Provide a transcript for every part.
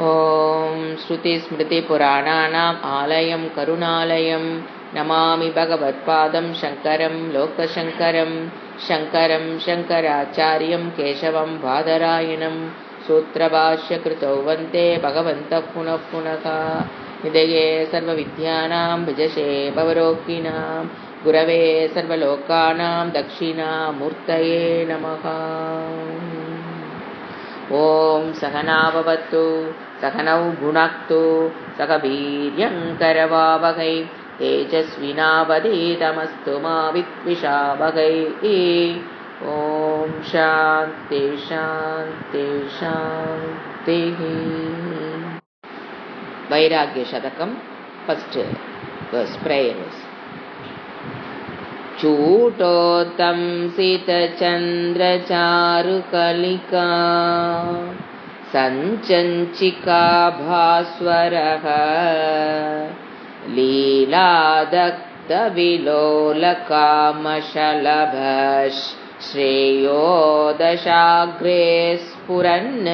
ॐ श्रुतिस्मृतिपुराणानाम् आलयं करुणालयं नमामि भगवत्पादं शङ्करं लोकशङ्करं शङ्करं शङ्कराचार्यं केशवं बादरायणं सूत्रभाष्यकृतौ वन्दे भगवन्तः पुनः पुनः निधये सर्वविद्यानां भजसे भवरोगिणां गुरवे सर्वलोकानां दक्षिणामूर्तये नमः। ॐ सहना भवतु सहनौ भुनक्तु सह वीर्यं करवावहै तेजस्विनावधीतमस्तु मा विद्विषावहै। ॐ शान्ति शान्ति शान्तिः। वैराग्य शतकं फर्स्ट वर्स प्रेयर्स। चूटोत्तं सितचन्द्रचारुकलिका सञ्चञ्चिका भास्वरः लीलादग्धविलोलकामशलभः श्रेयो दशाग्रे स्फुरन्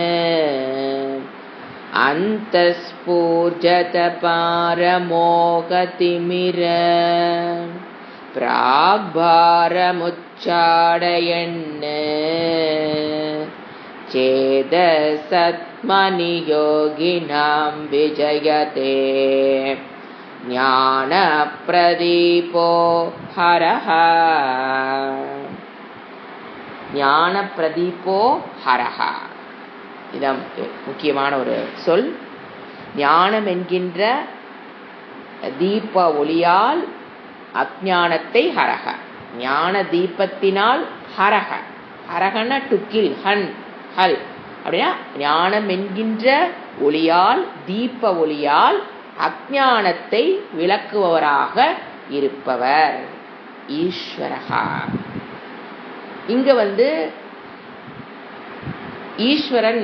अन्तःस्फूर्जतपारमोहतिमिर प्राग्भारमुच्चाडयन् चेदसत्मनियोगिनां विजयते ज्ञानप्रदीपो हरः। ஞானப்பிரதீபோ ஹரஹ. இதான் முக்கியமான ஒரு சொல். ஞானம் என்கின்ற தீப ஒளியால் அஜ்ஞானத்தை ஹரஹ. ஞான தீபத்தினால் ஹரஹ. ஹரஹன டு கில், ஹன் ஹல் அப்படின்னா ஞானம் என்கின்ற ஒளியால் தீப ஒளியால் அஜ்ஞானத்தை விளக்குபவராக இருப்பவர் ஈஸ்வரஹா. இங்க ஈஸ்வரன்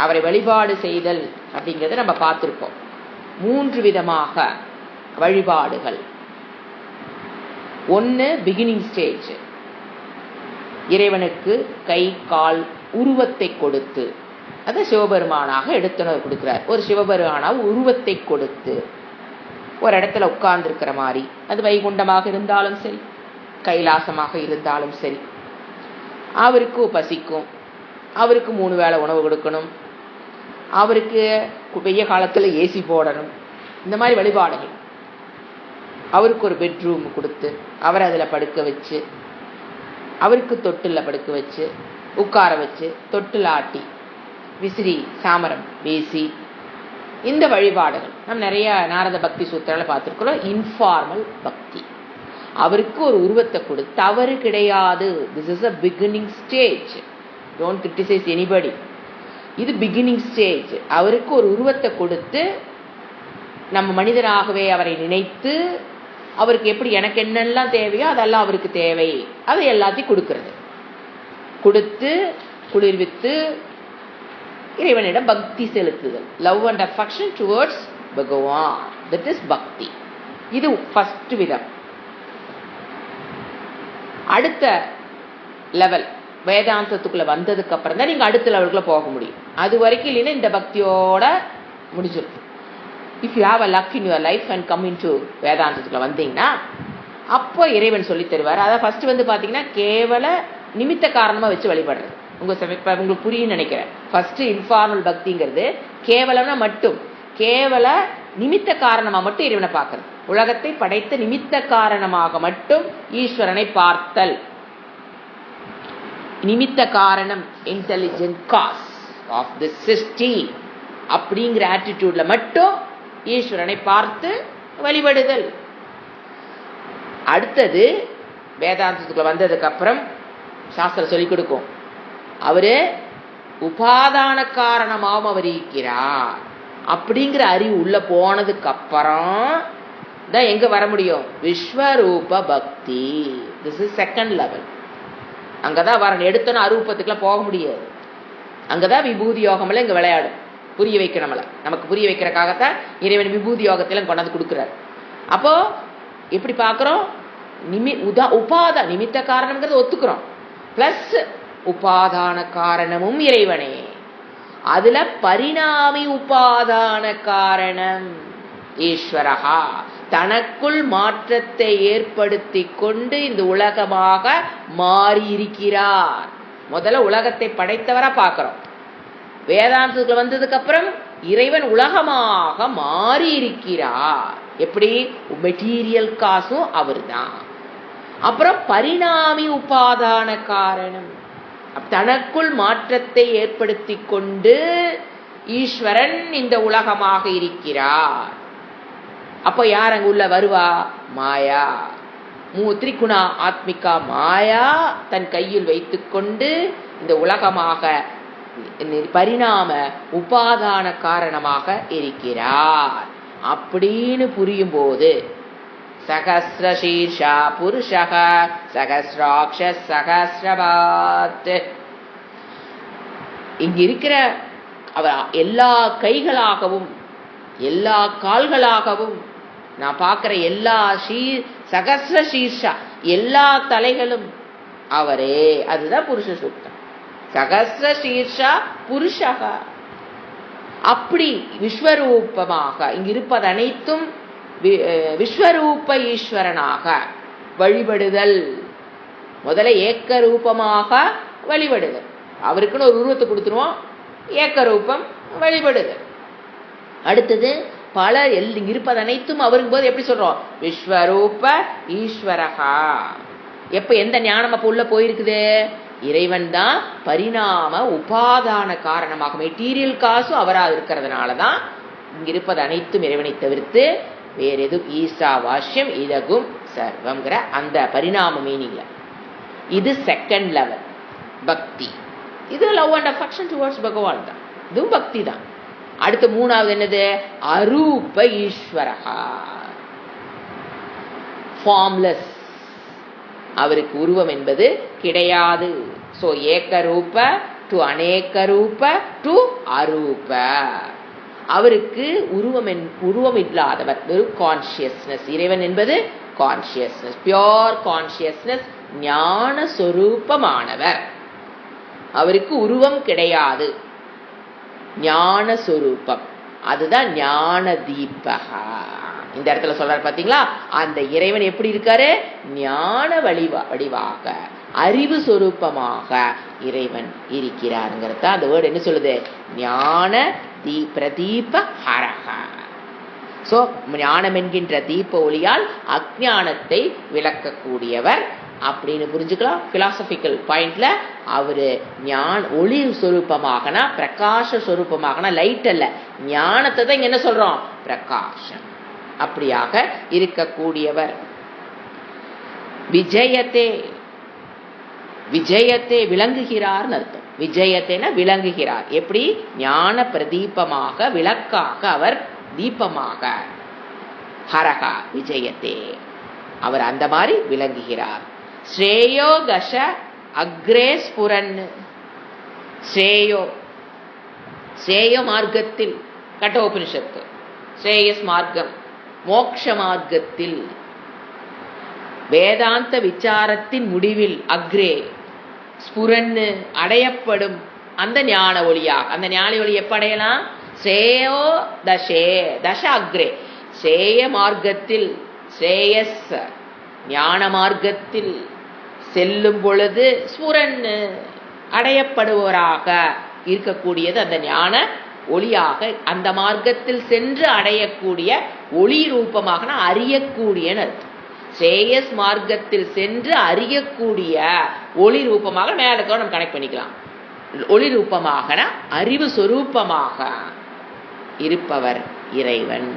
அவரை வழிபாடு செய்தல் அப்படிங்கிறத நம்ம பார்த்திருக்கோம். 3 விதமாக வழிபாடுகள். ஒன்று பிகினிங் ஸ்டேஜ், இறைவனுக்கு கை கால் உருவத்தை கொடுத்து, அதை சிவபெருமானாக எடுத்துணர் கொடுக்கிறார். ஒரு சிவபெருமானாக உருவத்தை கொடுத்து ஒரு இடத்துல உட்கார்ந்துருக்கிற மாதிரி, அது வைகுண்டமாக இருந்தாலும் சரி கைலாசமாக இருந்தாலும் சரி, அவருக்கு பசிக்கும், அவருக்கு 3 வேளை உணவு கொடுக்கணும், அவருக்கு வெய்ய காலத்தில் ஏசி போடணும், இந்த மாதிரி வழிபாடுகள். அவருக்கு ஒரு பெட்ரூம் கொடுத்து அவரை அதில் படுக்க வச்சு, அவருக்கு தொட்டில் படுக்க வச்சு உட்கார வச்சு தொட்டில் ஆட்டி விசிறி சாமரம் வீசி, இந்த வழிபாடுகள் நம்ம நிறைய நாரத பக்தி சூத்திரங்களை பார்த்துருக்கிறோம். இன்ஃபார்மல் பக்தி. அவருக்கு ஒரு உருவத்தை கொடுத்து, தவறு கிடையாது. This is a beginning stage. Don't criticise anybody. இது பிகினிங் ஸ்டேஜ். அவருக்கு ஒரு உருவத்தை கொடுத்து நம்ம மனிதனாகவே அவரை நினைத்து, அவருக்கு எப்படி எனக்கு என்னெல்லாம் தேவையோ அதெல்லாம் அவருக்கு தேவை, அதை எல்லாத்தையும் கொடுக்கிறது. கொடுத்து குளிர்வித்து இறைவனிடம் பக்தி செலுத்துதல். லவ் அண்ட் அஃபெக்ஷன் டுவர்ட்ஸ் பகவான். தட் இஸ் பக்தி. இது ஃபர்ஸ்ட் விதம். அடுத்த லெவல் வேதாந்தத்துக்குள்ள வந்ததுக்கு அப்புறம் தான் நீங்க அடுத்த லெவலுக்குள்ள போக முடியும். அது வரைக்கும் இல்லைன்னா இந்த பக்தியோட முடிஞ்சிடும். If you have a luck in your life and come in to வேதாந்தத்துக்குள்ள வந்தீங்கன்னா அப்போ இறைவன் சொல்லி தருவார். அதான் ஃபர்ஸ்ட் பாத்தீங்கன்னா கேவல நிமித்த காரணமா வச்சு வழிபடுறது. உங்களுக்கு புரியும் நினைக்கிறேன். ஃபர்ஸ்ட் இன்ஃபார்மல் பக்திங்கிறது கேவலம்னா மட்டும், கேவல நிமித்த காரணமா மட்டும் இறைவனை பார்க்கறது. உலகத்தை படைத்த நிமித்த காரணமாக மட்டும் ஈஸ்வரனை பார்த்தல். நிமித்த காரணம், இன்டெலிஜென்ட் காஸ் ஆஃப் தி சிருஷ்டி அப்படிங்கிற ஆட்டிடியூட்ல மட்டும் ஈஸ்வரனை பார்த்து வழிபடுதல். அடுத்தது வேதாந்தத்துக்குள்ள வந்ததுக்கு அப்புறம் சாஸ்திரம் சொல்லிக் கொடுக்கும், அவரு உபாதான காரணமாகவும் அவர் இருக்கிறார் அப்படிங்கிற அறிவு உள்ள போனதுக்கு அப்புறம் தான் எங்க வர முடியும்? விஸ்வரூப பக்தி. This is second level. அங்கதான் வரணும். எடுத்தோன்னு அரூபத்துக்குலாம் போக முடியாது. அங்கதான் விபூதி யோகம்ல இங்க விளையாடும். புரிய வைக்கணும்ல, நமக்கு புரிய வைக்கிறக்காகத்தான் இறைவன் விபூதி யோகத்திலும் கொண்டாந்து கொடுக்குறாரு. அப்போ எப்படி பாக்குறோம்? உபாத நிமித்த காரணம்ங்கிறது ஒத்துக்கிறோம். பிளஸ் உபாதான காரணமும் இறைவனே. அதுல பரிணாமி உபாதான காரணம் ஈஸ்வரஹா தனக்குள் மாற்றத்தை ஏற்படுத்தி கொண்டு இந்த உலகமாக மாறி இருக்கிறார். முதல்ல உலகத்தை படைத்தவரா பார்க்கிறோம். வேதாந்தத்துக்குள்ள வந்ததுக்கு அப்புறம் இறைவன் உலகமாக மாறி இருக்கிறார். எப்படி? மெட்டீரியல் காசும் அவர் தான். அப்புறம் பரிணாமி உபாதான காரணம் தனக்குள் மாற்றத்தை ஏற்படுத்தி கொண்டு ஈஸ்வரன் இந்த உலகமாக இருக்கிறார். அப்ப யார் அங்க உள்ள வருவா? மாயா. திரிகுணா ஆத்மிகா மாயா தன் கையில் வைத்துக்கொண்டு இந்த உலகமாக பரிணாம உபாதான காரணமாக இருக்கிறார் அப்படின்னு புரியும் போது சகஸ்ரசீர்ஷா புருஷக சகஸ்ராட்ச சகஸ்ரபாத் இங்க இருக்கிற அவர் எல்லா கைகளாகவும் எல்லா கால்களாகவும் நான் பார்க்கிற எல்லா சகஸ்ர சீர்ஷா எல்லா தலைகளும் அவரே. அதுதான் புருஷ சூக்தம். சகஸ்ர சீர்ஷா புருஷக. அப்படி விஸ்வரூபமாக இங்க இருப்பது அனைத்தும் விஸ்வரூப ஈஸ்வரனாக வழிபடுதல். முதல்ல ஏக்க ரூபமாக வழிபடுதல். அவருக்குன்னு ஒரு உருவத்தை கொடுத்துருவோம், ஏக்க ரூபம் வழிபடுதல். அடுத்தது பல இருப்பது அனைத்தும் அவருக்கு போது எப்படி சொல்றோம்? விஸ்வரூப ஈஸ்வரகா. எப்ப எந்த ஞானம் அப்ப உள்ள போயிருக்குது? இறைவன் தான் பரிணாம உபாதான காரணமாக மெட்டீரியல் காசும் அவரா இருக்கிறதுனாலதான் இங்க இருப்பது அனைத்தும் இறைவனை தவிர்த்து வேற எதுவும் ஈசா வாஷ்யம் இதகும் சர்வம்ங்கிற அந்த பரிணாம மீனிங்ல. இது செகண்ட் லெவல் பக்தி. இது லவ் அண்ட் அஃபெக்ஷன் டுவர்ட்ஸ் பகவான் தான். இதுவும் பக்தி தான். அடுத்து மூணாவது என்னது? அரூப ஈஸ்வரஹா. ஃபார்ம்லெஸ். அவருக்கு உருவம் என்பது கிடையாது. சோ ஏக ரூப டு அநேக ரூப டு அரூப. அவருக்கு உருவம் இல்லாதவர், வெறும் கான்சியஸ்னஸ். இறைவன் என்பது கான்சியஸ்னஸ், பியோர் கான்சியஸ்னஸ், ஞான சொரூபமானவர். அவருக்கு உருவம் கிடையாது, ஞான சொரூபம். அதுதான் ஞான தீபகா. இந்த இடத்துல சொல்றாரு பாத்தீங்களா? அந்த இறைவன் எப்படி இருக்காரு? ஞான வடிவாக அறிவு சொரூபமாக இறைவன் இருக்கிறாருங்கிறத அந்த வேர்டு என்ன சொல்லுது? ஞான பிரதீப ஹரஹ. சோ ஞானம் என்கின்ற தீப ஒளியால் அஞ்ஞானத்தை விளக்கக்கூடியவர் அப்படின்னு புரிஞ்சுக்கலாம். பிலாசபிக்கல் பாயிண்ட்ல அவரு ஒளி சொரூபமாகனா, பிரகாச சொரூபமாகனா, லைட் அல்ல, ஞானத்தை தான் இங்க என்ன சொல்றோம்? பிரகாசம். அப்படியாக இருக்கக்கூடியவர். விஜயத்தே, விஜயத்தை விளங்குகிறார் அர்த்தம். விஜயத்தைனா விளங்குகிறார். எப்படி? ஞான பிரதீபமாக, விளக்காக அவர் தீபமாக. ஹரஹா விஜயத்தே, அவர் அந்த மாதிரி விளங்குகிறார். ஸ்ரேயோ தச அக்ரே ஸ்புரன். ஸ்ரேயோ, ஸ்ரேய மார்க்கத்தில், கட்டோபனிஷத்து ஸ்ரேயஸ் மார்க்கம், மோக்ஷ மார்க்கத்தில், வேதாந்த விசாரத்தின் முடிவில் அக்ரே ஸ்புரன்னு அடையப்படும் அந்த ஞான ஒளியாக. அந்த ஞான ஒளி எப்ப அடையலாம்? ஸ்ரேயோ தசே தச அக்ரே, ஸ்ரேய மார்க்கத்தில், ஸ்ரேயஸ் ஞான மார்க்கத்தில் செல்லும் பொழுது ஸ்புரன்னு அடையப்படுவராக இருக்கக்கூடியது அந்த ஞான ஒளியாக. அந்த மார்க்கத்தில் சென்று அடையக்கூடிய ஒளி ரூபமாக அறியக்கூடிய அர்த்தம். ஸ்ரேயஸ் மார்க்கத்தில் சென்று அறியக்கூடிய ஒளி ரூபமாக மேலத்தோட நம்ம கனெக்ட் பண்ணிக்கலாம். ஒளி ரூபமாக அறிவு சொரூபமாக இருப்பவர் இறைவன்.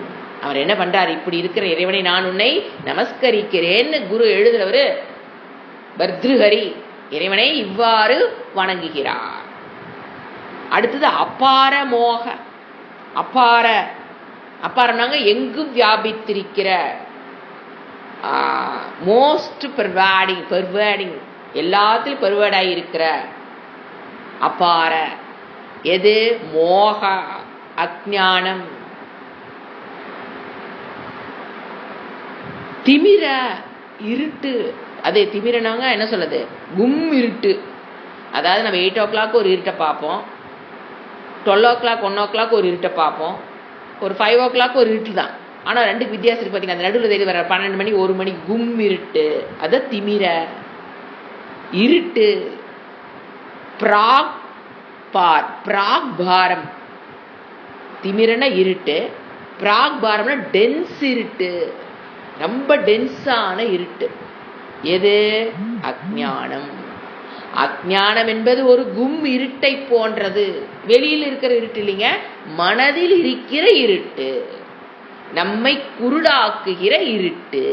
அவர் என்ன பண்றார்? இப்படி இருக்கிற இறைவனை நான் உன்னை நமஸ்கரிக்கிறேன்னு குரு எழுதுறவரு பர்திருஹரி இறைவனை இவ்வாறு வணங்குகிறார். அடுத்தது அபார மோக. அபாரனாங்க எங்கும் வியாபித்திருக்கிற, மோஸ்ட் பெர்வேடிங், எல்லாத்திலும் பெர்வேடாய் இருக்கிற அபார. எது? மோக, அஞ்ஞானம், திமிர, இருட்டு. அதே திமிரனாங்க என்ன சொல்லுது? கும் இருட்டு. அதாவது நம்ம 8 o'clock ஒரு இருட்டை பார்ப்போம், 12 o'clock 1 o'clock ஒரு இருட்டை பார்ப்போம், ஒரு 5 o'clock ஒரு இருட்டு தான். ஆனால் ரெண்டுக்கு வித்தியாசம் இருக்கு பார்த்தீங்கன்னா. அந்த நடுவில் தெரியுது வர 12 மணி 1 மணி கும் இருட்டு, அதை திமிர இருட்டு. பிராக் பாரம், திமிரன இருட்டு, பிராக் பாரம்னா டென்ஸ் இருட்டு, ரொம்ப டென்ஸான இருட்டு. எது? அஞ்ஞானம். அஞ்ஞானம் என்பது ஒரு கும் இருட்டை போன்றது. வெளியில் இருக்கிற இருட்டு இல்லைங்க, மனதில் இருக்கிற இருட்டு, நம்மை குருடாக்குகிற இருட்டு,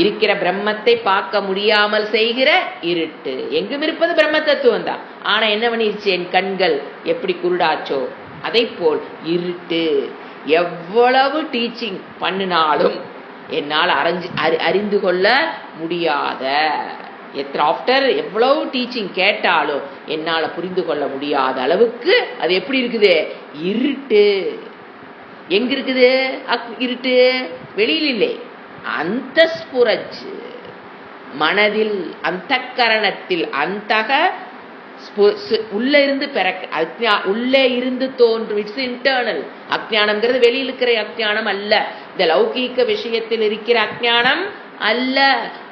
இருக்கிற பிரம்மத்தை பார்க்க முடியாமல் செய்கிற இருட்டு. எங்கும் இருப்பது பிரம்ம தத்துவம் தான். ஆனா என்ன பண்ணிருச்சு, என் கண்கள் எப்படி குருடாச்சோ அதை போல் இருட்டு. எவ்வளவு டீச்சிங் பண்ணினாலும் என்னால் அறிந்து கொள்ள முடியாத, ஆஃப்டர் எவ்வளவு டீச்சிங் கேட்டாலும் என்னால புரிந்து கொள்ள முடியாத அளவுக்கு அது எப்படி இருக்குது? இருட்டு. எங்க இருக்குது இருட்டு? வெளியில் இல்லை, அந்தஸ்புரஜ், மனதில், அந்த கரணத்தில். அந்தக உள்ள இருந்து உள்ளே இருந்து தோன்றும். It's internal. அஞ்ஞானம்ங்கிறது வெளியில் இருக்கிற அஞ்ஞானம் அல்ல, இந்த லௌகீக விஷயத்தில் இருக்கிற அஞ்ஞானம் அல்ல,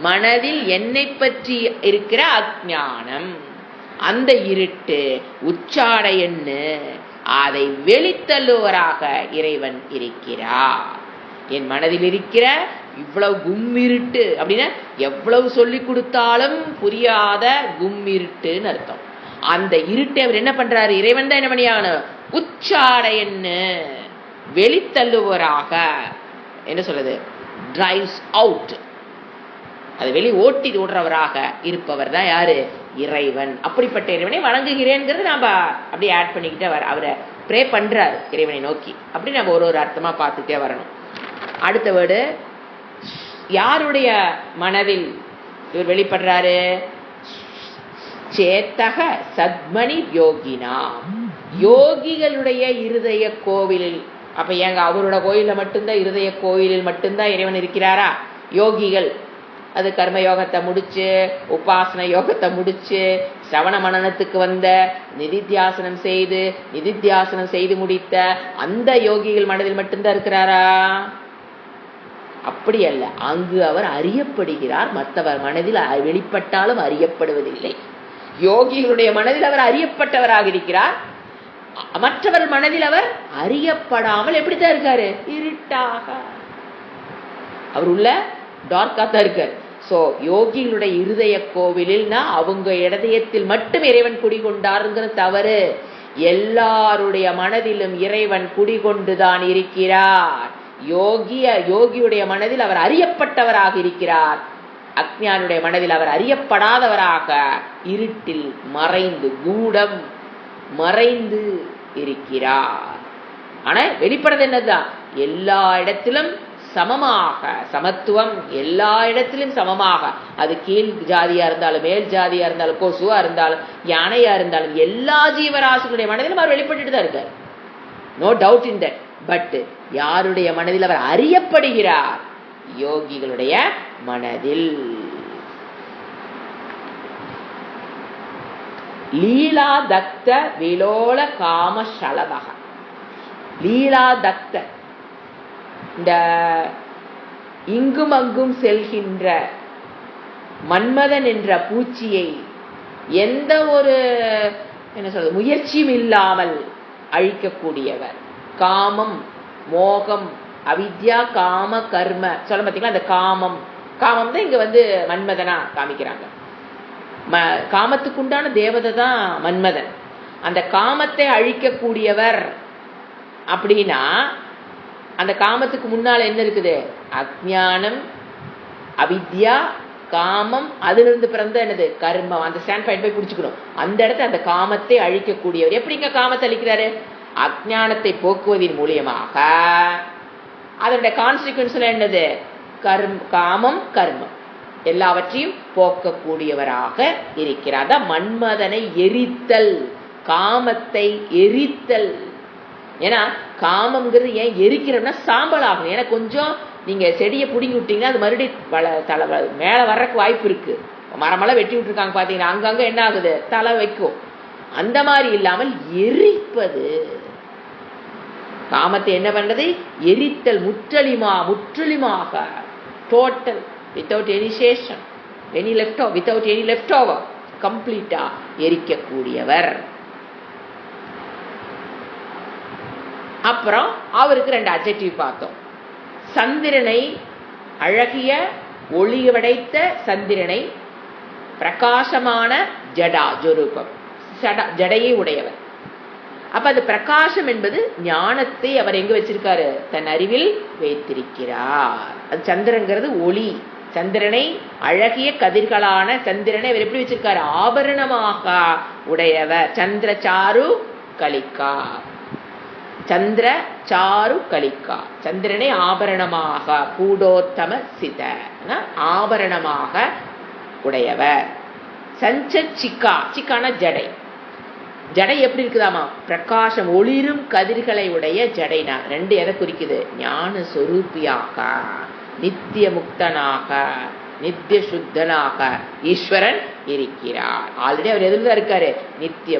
மனதில் என்னை பற்றி இருக்கிற அஞ்ஞானம். அந்த இருட்டு உச்சாடையன்னு அதை வெளித்தள்ளுவராக இறைவன் இருக்கிறார். என் மனதில் இருக்கிற இவ்வளவு கும்மிருட்டு அப்படின்னா எவ்வளவு சொல்லி கொடுத்தாலும் புரியாத கும்மிருட்டுன்னு அர்த்தம். அந்த இருட்டை அவர் என்ன பண்றாரு? இறைவன் தான் என்ன பண்ணியான உச்சாடையன்னு வெளித்தள்ளுவராக, என்ன சொல்றது, டிரைவ்ஸ் அவுட், அதை வெளி ஓட்டி ஓடுறவராக இருப்பவர் தான் யாரு? இறைவன். அப்படிப்பட்ட இறைவனை வணங்குகிறேன்ங்கிறது நாம அப்படியே ஆட் பண்ணிக்கிட்டே அவரை ப்ரே பண்றாரு இறைவனை நோக்கி. அப்படி நம்ம ஒரு அர்த்தமா பார்த்துட்டே வரணும். அடுத்த வேர்டு, யாருடைய மனதில் இவர் வெளிப்படுறாரு? சேத்தக சத்மணி யோகினா, யோகிகளுடைய இருதய கோவிலில். அப்ப ஏங்க அவரோட கோயில மட்டும்தான், இருதய கோயிலில் மட்டும்தான் இறைவன் இருக்கிறாரா? யோகிகள் அது கர்ம யோகத்தை முடிச்சு, உபாசன யோகத்தை முடிச்சு, சிரவண மனனத்துக்கு வந்த, நிதித்தியாசனம் செய்து முடித்த அந்த யோகிகள் மனதில் மட்டும்தான் இருக்கிறாரா? அப்படி அல்ல. அங்கு அவர் அறியப்படுகிறார், மற்றவர் மனதில் வெளிப்பட்டாலும் அறியப்படுவதில்லை. யோகிகளுடைய மனதில் அவர் அறியப்பட்டவராக இருக்கிறார், மற்றவர் மனதில் அவர் அறியப்படாமல் எப்படித்தான் இருக்காரு? இருட்டாக. அவர் உள்ள டார்க்கா தான் இருக்காரு. சோ யோகிகளுடைய இருதய கோவிலில்னா அவங்க இதயத்தில் மட்டும் இறைவன் குடிகொண்டாருங்கிற தவறு. எல்லாருடைய மனதிலும் இறைவன் குடிகொண்டுதான் இருக்கிறார். யோகியுடைய மனதில் அவர் அறியப்பட்டவராக இருக்கிறார், அஞ்ஞானுடைய மனதில் அவர் அறியப்படாதவராக இருட்டில் மறைந்து, கூடம் மறைந்து இருக்கிறார். ஆனா வெளிப்படுறது என்னதான்? எல்லா இடத்திலும் சமமாக, சமத்துவம் எல்லா இடத்திலும் சமமாக. அது கீழ் ஜாதியா இருந்தாலும், மேல் ஜாதியா இருந்தாலும், கொசுவா இருந்தாலும், யானையா இருந்தாலும், எல்லா ஜீவராசிகளுடைய மனதிலும் அவர் வெளிப்பட்டு தான் இருக்கார். No doubt in that. But யாருடைய மனதில் அவர் அறியப்படுகிறார்? யோகிகளுடைய மனதில். லீலா தக்த விலோல காம சலபக. லீலா தக்த, இந்த இங்கும் அங்கும் செல்கின்ற மன்மதன் என்ற பூச்சியை எந்த ஒரு என்ன சொல்றது முயற்சியும் இல்லாமல் அழிக்கக்கூடியவர். காமம், மோகம், அவித்யா, காம, கர்ம சொல்ல பார்த்தீங்களா? அந்த காமம் தான் இங்க மன்மதனா காமிக்கிறாங்க. காமத்துக்குண்டான தேவதை தான் மன்மதன். அந்த காமத்தை அழிக்கக்கூடியவர் அப்படின்னா அந்த காமத்துக்கு முன்னால என்ன இருக்குது? அஜ்ஞானம், அவித்யா, காமம், அதிலிருந்து பிறந்த என்னது? கர்மம். அந்த ஸ்டாண்ட் பாயிண்ட் போய் பிடிச்சுக்கணும். அந்த இடத்துல அந்த காமத்தை அழிக்கக்கூடியவர். எப்படிங்க காமத்தை அழிக்கிறாரு? அஜ்ஞானத்தை போக்குவதன் மூலியமாக. அதனுடைய கான்சிக்வன்ஸ்ல என்னது? காமம், கர்மம் எல்லாவற்றையும் போக்கக்கூடியவராக இருக்கிறார். மன்மதனை எரித்தல், காமத்தை எரித்தல். ஏன்னா காமம்ங்கிறது ஏன் எரிக்கிறோம்னா சாம்பல் ஆகும். ஏன்னா கொஞ்சம் நீங்க செடியை பிடுங்கி விட்டீங்கன்னா அது மறுபடியும் மேல வர்றதுக்கு வாய்ப்பு இருக்கு. மரமெல்லாம் வெட்டி விட்டுருக்காங்க பாத்தீங்கன்னா, அங்கங்க என்ன ஆகுது? தலை வைக்கும். அந்த மாதிரி இல்லாமல் எரிப்பது. காமத்தை என்ன பண்றது? எரித்தல், முற்றிலுமாக, total, without any Seshan, without any left over, கம்ப்ளீட்டா எரிக்கக்கூடியவர். அப்புறம் அவருக்கு 2 அட்ஜெக்டிவ் பார்த்தோம். சந்திரனை, அழகிய ஒளிவடைத்த சந்திரனை, பிரகாசமான ஜடா, ஜொரூபம், ஜடையை உடையவர். அப்ப அது பிரகாசம் என்பது ஞானத்தை அவர் எங்க வச்சிருக்காரு? தன் அறிவில் வைத்திருக்கிறார். அது சந்திரங்கிறது ஒளி. சந்திரனை, அழகிய கதிர்களான சந்திரனை அவர் எப்படி வச்சிருக்காரு? ஆபரணமாக உடையவர். சந்திர சாரு கலிகா, சந்திர சாரு கலிகா, சந்திரனை ஆபரணமாக, கூடோத்தம சித, ஆபரணமாக உடையவர். சஞ்சிக்கா, சிக்கான ஜடை. ஜடை எப்படி இருக்குதாமா? பிரகாசம், ஒளிரும் கதிர்களை உடைய ஜடைனா. 2 எதை குறிக்குது? ஞான சொரூபியாக, நித்திய முக்தனாக, நித்திய சுத்தனாக ஈஸ்வரன் இருக்கிறார். ஆல்ரெடி அவர் எதுல இருக்காரு? நித்திய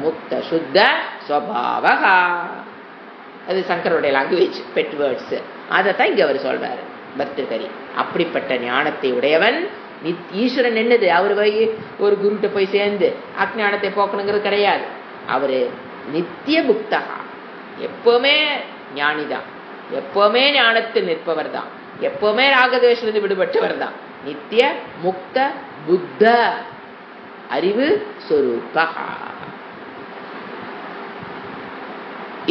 முக்த சுத்த ஸ்வபாவகா. அது சங்கருடைய லாங்குவேஜ், பெட் வேர்ட்ஸ். அதைத்தான் இங்க அவர் சொல்றாரு பர்தஹரி. அப்படிப்பட்ட ஞானத்தை உடையவன் ஈஸ்வரன். என்னது? அவர் ஒரு குருட்ட போய் சேர்ந்து அஜ்ஞானத்தை போக்கணுங்கிறது கிடையாது. அவரு நித்திய முக்தகா, எப்பவுமே ஞானிதான், எப்பவுமே ஞானத்தில் நிற்பவர் தான், எப்பவுமே ராகதேஷிலிருந்து விடுபட்டவர் தான். நித்திய முக்த புத்த அறிவு சொரூபகா.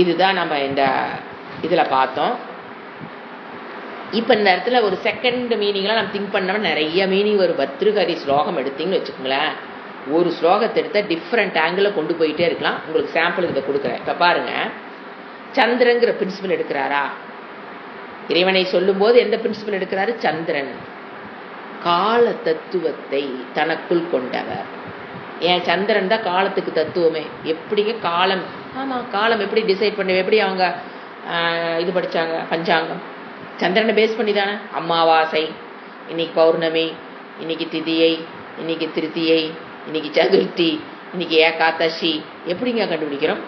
இதுதான் நம்ம இந்த இதுல பார்த்தோம். இப்ப இந்த இடத்துல ஒரு செகண்ட் மீனிங்லாம் நம்ம திங்க் பண்ணோம்னா நிறைய மீனிங் வரும். பர்தஹரி ஸ்லோகம் எடுத்தீங்கன்னு வச்சுக்கோங்களேன், ஒரு ஸ்லோகத்தை எடுத்த டிஃப்ரெண்ட் ஆங்கிள் கொண்டு போயிட்டே இருக்கலாம். உங்களுக்கு சாம்பிளுக்கு இதை கொடுக்குறேன். இப்ப பாருங்க, சந்திரங்கிற பிரின்சிபல் எடுக்கிறாரா? இறைவனை சொல்லும் போது எந்த பிரின்சிபல் எடுக்கிறாரு? சந்திரன். கால தத்துவத்தை தனக்குள் கொண்டவர். ஏன் சந்திரன் தான் காலத்துக்கு தத்துவமே. எப்படிங்க காலம்? ஆமா, காலம் எப்படி டிசைட் பண்ண? எப்படி அவங்க இது படிச்சாங்க? பஞ்சாங்கம் சந்திரனை பேஸ் பண்ணி தானே. அமாவாசை, இன்னைக்கு பௌர்ணமி, இன்னைக்கு திதியை, இன்னைக்கு திருத்தியை, இன்னைக்கு சதுர்த்தி, இன்னைக்கு ஏகாதசி, எப்படிங்க கண்டுபிடிக்கிறோம்?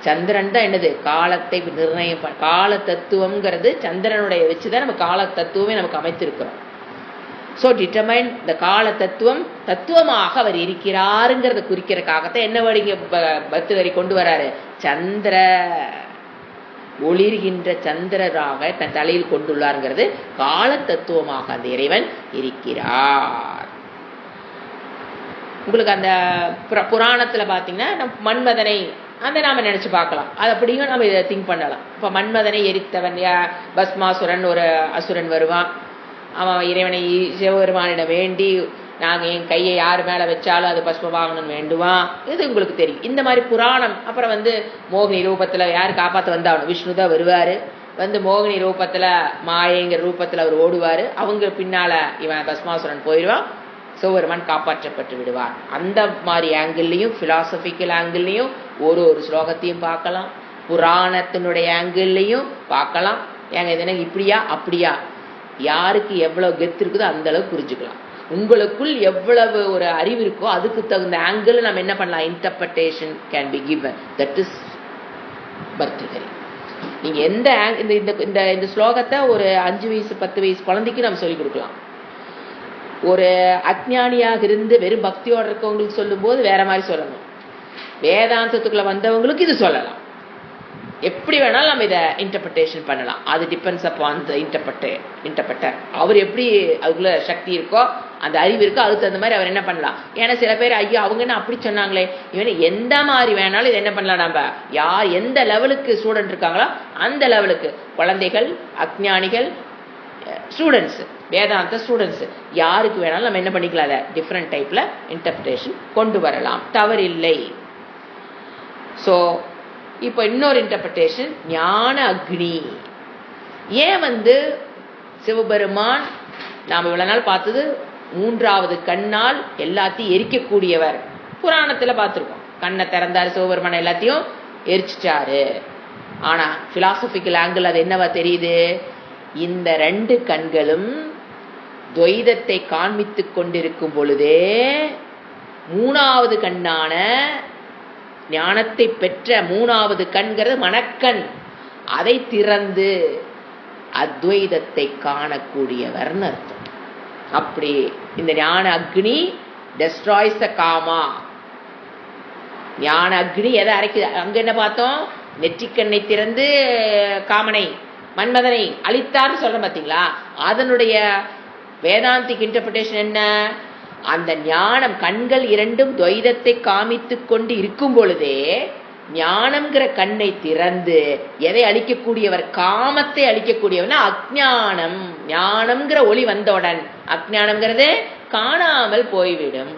சந்திரன் தான் என்னது? காலத்தை நிர்ணயம். கால தத்துவம்ங்கிறது சந்திரனுடைய வச்சுதான் நம்ம கால தத்துவமே நமக்கு அமைத்திருக்கிறோம். ஸோ டிட்டர்மைன் த கால தத்துவம், தத்துவமாக அவர் இருக்கிறாருங்கிறத குறிக்கிறதுக்காகத்தான் என்ன வழிங்க பர்தஹரி கொண்டு வராரு? சந்திர, ஒளிர்கின்ற சந்திரராக தன் தலையில் கொண்டுள்ளாருங்கிறது கால தத்துவமாக அந்த இறைவன் இருக்கிறார். உங்களுக்கு அந்த புராணத்துல பாத்தீங்கன்னா மன்மதனை அந்த நாம நினைச்சு பார்க்கலாம். அது அப்படியும் நம்ம இதை திங்க் பண்ணலாம். இப்ப மன்மதனை எரித்தவன் பஸ்மாசுரன், ஒரு அசுரன் வருவான். அவன் இறைவனை சிவபெருமானிடம் வேண்டி, நாங்கள் என் கையை யார் மேலே வச்சாலும் அது பஸ்மமாகணும்னு வேண்டுவான். இது உங்களுக்கு தெரியும். இந்த மாதிரி புராணம். அப்புறம் மோகினி ரூபத்தில் யார் காப்பாற்ற வந்தாகணும்? விஷ்ணு தான் வருவார். மோகினி ரூபத்தில், மாயைங்கிற ரூபத்தில் அவர் ஓடுவார். அவங்க பின்னால் இவன் பஸ்மாசுரன் போயிடுவான். சிவபெருமான் காப்பாற்றப்பட்டு விடுவார். அந்த மாதிரி ஆங்கிள்லையும், பிலாசபிக்கல் ஆங்கிள்லையும் ஒரு ஸ்லோகத்தையும் பார்க்கலாம். புராணத்தினுடைய ஆங்கிள்லையும் பார்க்கலாம். ஏங்க இது இப்படியா அப்படியா, யாருக்கு எவ்வளவு கெத்து இருக்குதோ அந்த அளவுக்கு புரிஞ்சுக்கலாம். உங்களுக்குள் எவ்வளவு ஒரு அறிவு இருக்கோ அதுக்கு தகுந்த ஆங்கிள் நம்ம என்ன பண்ணலாம்? Interpretation can be given. That is Bhartrihari. நீங்க எந்த இந்த ஸ்லோகத்தை ஒரு 5 வயசு 10 வயசு குழந்தைக்கு நம்ம சொல்லிக் கொடுக்கலாம். ஒரு அஜ்ஞானியாக இருந்து வெறும் பக்தியோட இருக்கவங்களுக்கு சொல்லும் போது வேற மாதிரி சொல்லணும். வேதாந்தத்துக்குள்ள வந்தவங்களுக்கு இது சொல்லலாம். எப்படி வேணாலும் நம்ம இதை இன்டர்பிரேஷன் பண்ணலாம். அது டிபெண்ட்ஸ் அப்பான் த இன்டர்பிரட்டர். அவர் எப்படி அதுக்குள்ள சக்தி இருக்கோ, அந்த அறிவு இருக்கோ, அதுக்கு தகுந்த மாதிரி அவர் என்ன பண்ணலாம். ஏன்னா சில பேர் ஐயோ அவங்கன்னு அப்படி சொன்னாங்களே, இவன் எந்த மாதிரி வேணாலும் இது என்ன பண்ணலாம். நம்ம யார் எந்த லெவலுக்கு ஸ்டூடெண்ட் இருக்காங்களோ அந்த லெவலுக்கு, குழந்தைகள், அஜ்ஞானிகள், ஸ்டூடெண்ட்ஸ், வேதாந்த ஸ்டூடெண்ட்ஸ், யாருக்கு வேணாலும் நம்ம என்ன பண்ணிக்கலாம், அதை டிஃப்ரெண்ட் டைப்ல இன்டர்பிரேஷன் கொண்டு வரலாம். தவறில்லை. ஸோ இப்போ இன்னொரு இன்டர்பிரேஷன், ஞான அக்னி. ஏன் சிவபெருமான் நாம் இவ்வளவு நாள் பார்த்தது 3வது கண்ணால் எல்லாத்தையும் எரிக்கக்கூடியவர். புராணத்துல பார்த்துருக்கோம். கண்ணை திறந்தாரு சிவபெருமான், எல்லாத்தையும் எரிச்சிட்டாரு. ஆனா பிலாசபிக்கல் ஆங்கிள் அது என்னவா தெரியுது? இந்த 2 கண்களும் துவைதத்தை காண்பித்துக் கொண்டிருக்கும் பொழுதே 3வது கண்ணான ஞானத்தை பெற்ற மூணாவது கண்கிறது மனக்கண். அதை திறந்து அத்வைதத்தை காணக்கூடியவர்னு அர்த்தம். அப்படி இந்த ஞான அக்னி டெஸ்ட்ராய்ஸ் த காமா. ஞான அக்னி எதை அரைக்குது? அங்க என்ன பார்த்தோம்? நெற்றிக்கண்ணை திறந்து காமனை மன்மதனை அழித்தார்னு சொல்றோம் பார்த்தீங்களா? அதனுடைய வேதாந்திக் இன்டர்பிரேஷன் என்ன? அந்த ஞானம் கண்கள் இரண்டும் துவைதத்தை காமித்து கொண்டு இருக்கும் பொழுதே ஞானம்ங்கிற கண்ணை திறந்து எதை அழிக்கக்கூடியவர்? காமத்தை அழிக்கக்கூடியவர்னா அஜ்ஞானம். ஞானம்ங்கிற ஒளி வந்தவுடன் அஜ்ஞானம்ங்கிறது காணாமல் போய்விடும்.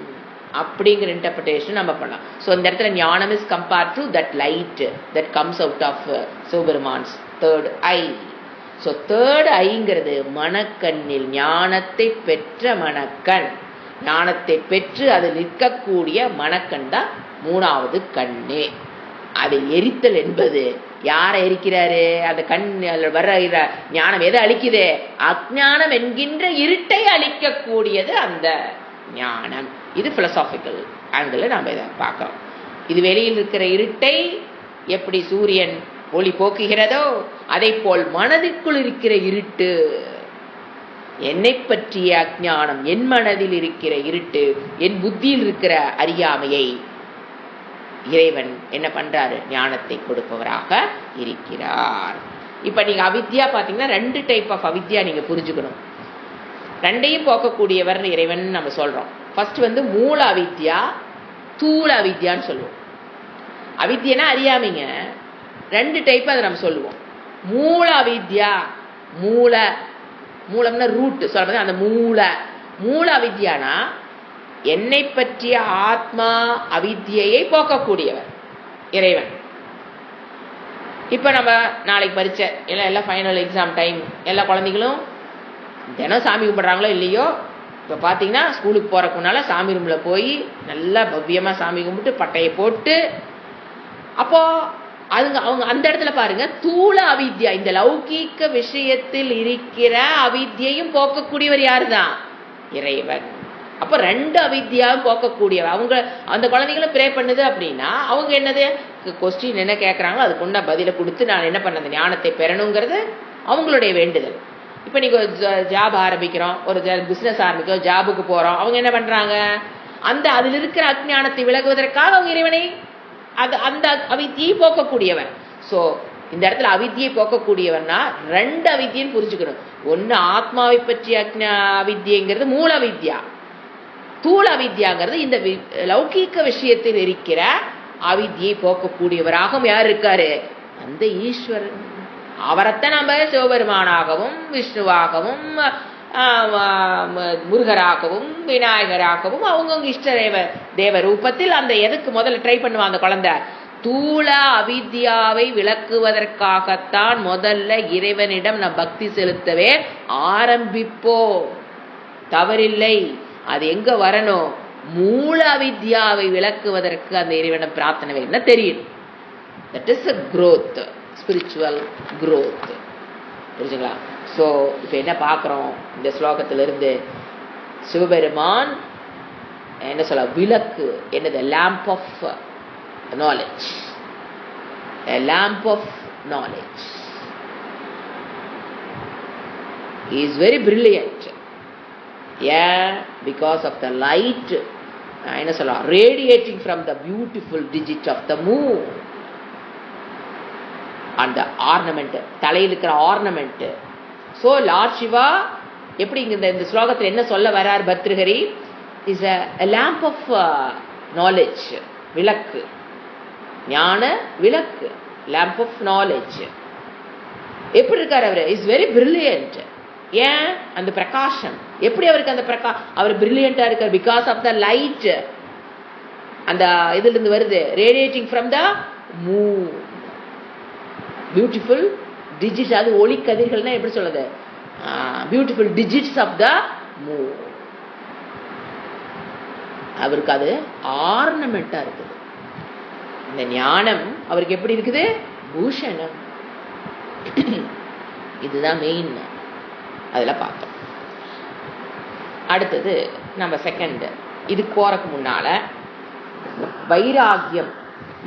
அப்படிங்கிற இன்டர்பிரேஷன் நம்ம பண்ணலாம். ஸோ இந்த இடத்துல ஞானம் is compared to that light that comes out of Sivaperuman's third eye. So third ஐங்கிறது மனக்கண்ணில் ஞானத்தை பெற்ற மனக்கண். ஞானத்தை பெற்று அது நிற்கக்கூடிய மனக்கண் தான் மூணாவது கண்ணே. அதை எரித்தல் என்பது யாரை எரிக்கிறாரு? அந்த கண் வர்ற ஞானம் எதை அழிக்குது? அஜ்ஞானம் என்கின்ற இருட்டை அழிக்கக்கூடியது அந்த ஞானம். இது பிலசாபிக்கல் ஆங்கிள் நாம் இதை பார்க்கிறோம். இது வெளியில் இருக்கிற இருட்டை எப்படி சூரியன் ஒளி போக்குகிறதோ அதை போல் மனதிற்குள் இருக்கிற இருட்டு, என்னை பற்றிய அஜ்ஞானம், என் மனதில் இருக்கிற இருட்டு, என் புத்தியில் இருக்கிற அறியாமையை இறைவன் என்ன பண்றாரு? ஞானத்தை கொடுப்பவராக இருக்கிறார். இப்ப நீங்க அவித்யா பாத்தீங்கன்னா ரெண்டு டைப் ஆஃப் அவித்யா நீங்க புரிஞ்சுக்கணும். ரெண்டையும் போக்கக்கூடியவர் இறைவன் நம்ம சொல்றோம். ஃபர்ஸ்ட் மூல அவித்யா, தூள அவித்யான்னு சொல்லுவோம். அவித்யனா அறியாமைங்க. ரெண்டு டைப் அதை நம்ம சொல்லுவோம். மூல அவித்யா, மூலம்னா ரூட் சொல்றது. அந்த மூல அவித்யானா என்னை பற்றிய ஆத்மா அவித்யை போக்கக்கூடியவர் இறைவன். இப்ப நம்ம நாளைக்கு பரீட்சை எல்லாம் ஃபைனல் எக்ஸாம் டைம். எல்லா குழந்தைகளும் தினம் சாமி கும்பிட்றாங்களோ இல்லையோ, இப்போ பார்த்தீங்கன்னா ஸ்கூலுக்கு போகிறக்கு முன்னால் சாமி ரூமில் போய் நல்லா பவ்யமாக சாமி கும்பிட்டு பட்டையை போட்டு, அப்போது அவங்க அந்த இடத்துல பாருங்க தூள அவித்யா, இந்த லௌகீக விஷயத்தில் இருக்கிற அவித்யையும் போக்கக்கூடியவர் யாரு தான்? இறைவன். அப்போ ரெண்டு அவித்யாவும் போக்கக்கூடியவர். அவங்க அந்த குழந்தைகளும் ப்ரே பண்ணுது அப்படின்னா அவங்க என்னது கொஸ்டின் என்ன கேட்குறாங்களோ அதுக்கு உண்டா பதிலை கொடுத்து நான் என்ன பண்ண அந்த ஞானத்தை பெறணுங்கிறது அவங்களுடைய வேண்டுதல். இப்போ நீங்கள் ஜாப் ஆரம்பிக்கிறோம், ஒரு பிஸ்னஸ் ஆரம்பிக்கிறோம், ஜாபுக்கு போகிறோம், அவங்க என்ன பண்ணுறாங்க? அதில் இருக்கிற அஜ்ஞானத்தை விலகுவதற்காக அவங்க இறைவனை அந்த அவித்தியை போக்கக்கூடியவர். ஸோ இந்த இடத்துல அவித்தியை போக்கக்கூடியவர்னா ரெண்டு அவித்தியன்னு புரிஞ்சுக்கணும். ஒன்று ஆத்மாவை பற்றிய அவித்தியங்கிறது மூல அவித்யா, தூள அவித்யாங்கிறது இந்த லௌகீக விஷயத்தில் இருக்கிற அவித்தியை போக்கக்கூடியவராகவும் யார் இருக்காரு? அந்த ஈஸ்வரன். அவரைத்தான் நம்ம சிவபெருமானாகவும் விஷ்ணுவாகவும் முருகராகவும் விநாயகராகவும் அவங்கவுங்க இஷ்ட தேவ ரூபத்தில் அந்த எதுக்கு முதல்ல ட்ரை பண்ணுவாங்க அந்த குழந்தை? தூள அவித்யாவை விளக்குவதற்காகத்தான் முதல்ல இறைவனிடம் நம் பக்தி செலுத்தவே ஆரம்பிப்போம். தவறில்லை. அது எங்க வரணும்? மூல அவித்யாவை விளக்குவதற்கு அந்த இறைவனிடம் பிரார்த்தனை வேணும்னா தெரியும். That is a growth, spiritual growth. புரிஞ்சுங்களா? ஸோ இப்போ என்ன பார்க்குறோம் இந்த ஸ்லோகத்திலிருந்து? சிவபெருமான் என்ன சொல்ல? விளக்கு. என்னது? lamp of knowledge. A lamp of knowledge. He is very brilliant. Yeah, because of the light என்ன சொல்ல radiating from the beautiful digit of the moon. அந்த ஆர்னமெண்ட், தலையில் இருக்கிற ஆர்னமெண்ட். ஸோ லார்ட் சிவா எப்படி இந்த ஸ்லோகத்தில் என்ன சொல்ல வரார்? Bhartrihari is a lamp of knowledge, விளக்கு, ஞான விளக்கு, lamp of knowledge. எப்படி இருக்கார் அவர்? Is very brilliant. ஏன்? அந்த பிரகாசம். எப்படி அவருக்கு அந்த அவர் பிரில்லியண்டா இருக்கார்? Because of the light. அந்த இதுல இருந்து வருது, radiating from the moon. Beautiful digits, அது ஒளி கதிர்கள்னா எப்படி சொல்லுது? Beautiful digits of the moon. அவருக்கு அது ஆர்னமெண்டா இருக்குது. இந்த ஞானம் அவருக்கு எப்படி இருக்குது? பூஷணம். இதுதான் மெயின். அதில் பார்த்தோம். அடுத்தது நம்ம செகண்ட் இதுக்கு போறதுக்கு முன்னால வைராகியம்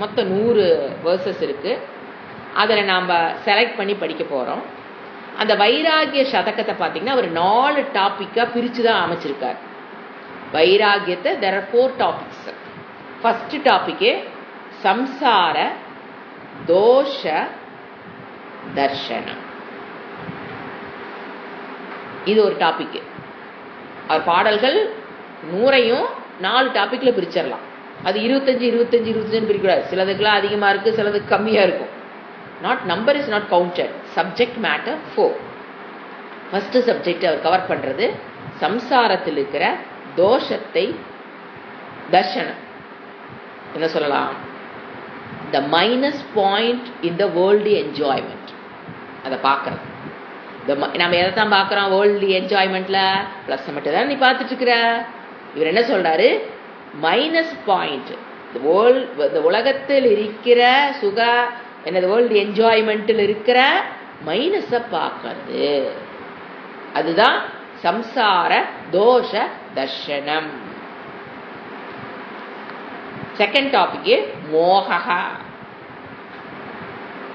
மொத்தம் 100 வேர்சஸ் இருக்குது. அதில் நாம் செலக்ட் பண்ணி படிக்க போகிறோம். அந்த வைராகிய சதகத்தை பார்த்தீங்கன்னா ஒரு 4 டாப்பிக்காக பிரித்து தான் அமைச்சிருக்கார். வைராகியத்தை there are 4 topics. First topic சம்சார தோஷ தர்ஷனம். இது ஒரு டாபிக். அவர் பாடல்கள் 100ஐயும் 4 டாப்பிக்கில் பிரிச்சிடலாம். அது 25 பிரிக்கூடாது. சிலதுக்கெல்லாம் அதிகமாக இருக்குது, சிலதுக்கு கம்மியாக இருக்கும். Number is not counted. Subject matter 4. First subject அவர் கவர் பண்ணுறது சம்சாரத்தில் இருக்கிற தோஷத்தை தர்ஷனம். என்ன சொல்லலாம்? The minus point in the world enjoyment. அதை பார்க்குறது. நம்ம எதை தான் பார்க்குறோம் வேர்ல்டு என்ஜாய்மெண்ட்டில்? ப்ளஸ் மட்டும் தான் நீ பார்த்துட்டு இருக்கிற. இவர் என்ன சொல்கிறாரு? மைனஸ் பாயிண்ட், இந்த உலகத்தில் இருக்கிற சுக என்னது வேர்ல்டு என்ஜாய்மெண்ட்டில் இருக்கிற மைனஸை பார்க்கறது. அதுதான் சம்சார தோஷ தர்ஷனம். செகண்ட் டாபிக் மோகா.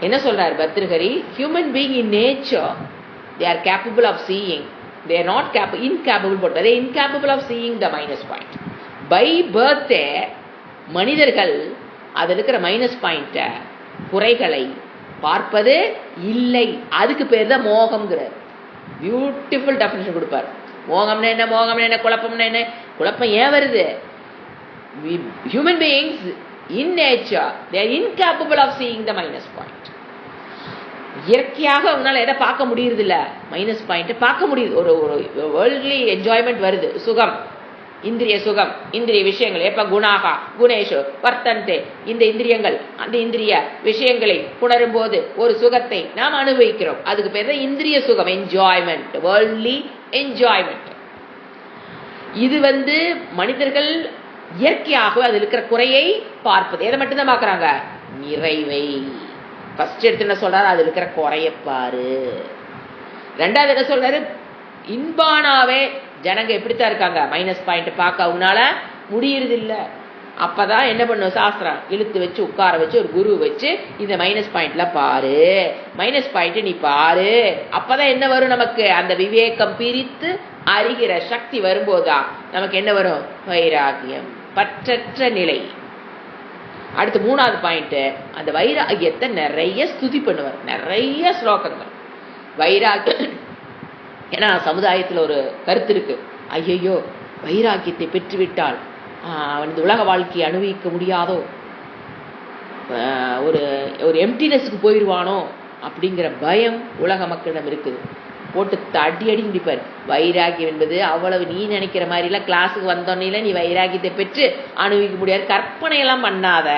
என்ன சொல்றாரு Bhartrihari? Human being in nature they are capable of seeing, they are not incapable, but they are incapable of seeing the minus point. By birth மனிதர்கள் அதில் இருக்கிற மைனஸ் பாயிண்ட்டை குறைகளை பார்ப்பது இல்லை. அதுக்கு பேர் தான் மோகம்ங்கிறார். பியூட்டிஃபுல் டெஃபினேஷன் கொடுப்பார். மோகம்னா என்ன, மோகம்னா என்ன, குழப்பம்னா என்ன? குழப்பம் ஏன் வருது? Human beings in nature they are incapable of seeing the minus point. இயற்கையாக அவங்களால எதை பார்க்க முடியறதில்ல? மைனஸ் பாயிண்ட்டை பார்க்க முடியுது. ஒரு வேர்ல்ட்லி என்ஜாய்மெண்ட் வருது, சுகம், இந்திரிய சுகம், இந்திரிய விஷயங்கள். எப்ப குணாகா குணேஷு வர்த்தந்தே, இந்த இந்திரியங்கள் அந்த இந்திரிய விஷயங்களை புணரும் போது ஒரு சுகத்தை நாம் அனுபவிக்கிறோம். அதுக்கு பேர் தான் இந்திரிய சுகம், என்ஜாய்மெண்ட், வேர்ல்ட்லி என்ஜாய்மெண்ட். இது மனிதர்கள் இயற்கையாக அதில் இருக்கிற குறையை பார்ப்பது. எதை மட்டும்தான் பார்க்குறாங்க? நிறைவை. ஃபர்ஸ்ட் எடுத்து என்ன சொல்றாரு? அதில் இருக்கிற குறைய பாரு. ரெண்டாவது என்ன சொல்றாரு? இன்பானாவே ஜனங்க எப்படித்தான் இருக்காங்க? மைனஸ் பாயிண்ட் பார்க்க அவங்களால முடியறது இல்லை. அப்பதான் என்ன பண்ணும் சாஸ்திரம்? இழுத்து வச்சு உட்கார வச்சு ஒரு குரு வச்சு இந்த மைனஸ் பாயிண்ட்ல பாரு, மைனஸ் பாயிண்ட் நீ பாரு. அப்பதான் என்ன வரும்? நமக்கு அந்த விவேகம் பிரித்து அறிகிற சக்தி வரும்போதுதான் நமக்கு என்ன வரும்? வைராகியம், பற்றற்ற நிலை. அடுத்து 3வது பாயிண்ட், அந்த வைராகியத்தை நிறைய ஸ்துதி பண்ணுவார், நிறைய ஸ்லோகங்கள். வைராகியம் ஏன்னா சமுதாயத்தில் ஒரு கருத்து இருக்கு, ஐயோ வைராகியத்தை பெற்றுவிட்டால் இந்த உலக வாழ்க்கையை அனுபவிக்க முடியாதோ, ஒரு எம்டினஸுக்கு போயிடுவானோ அப்படிங்கிற பயம் உலக மக்களிடம் இருக்குது. போட்டு அடி அடி முடிப்பார். வைராகியம் என்பது அவ்வளவு நீ நினைக்கிற மாதிரிலாம் கிளாஸுக்கு வந்தோன்னே நீ வைராகியத்தை பெற்று அனுபவிக்க முடியாது. கற்பனையெல்லாம் பண்ணாத.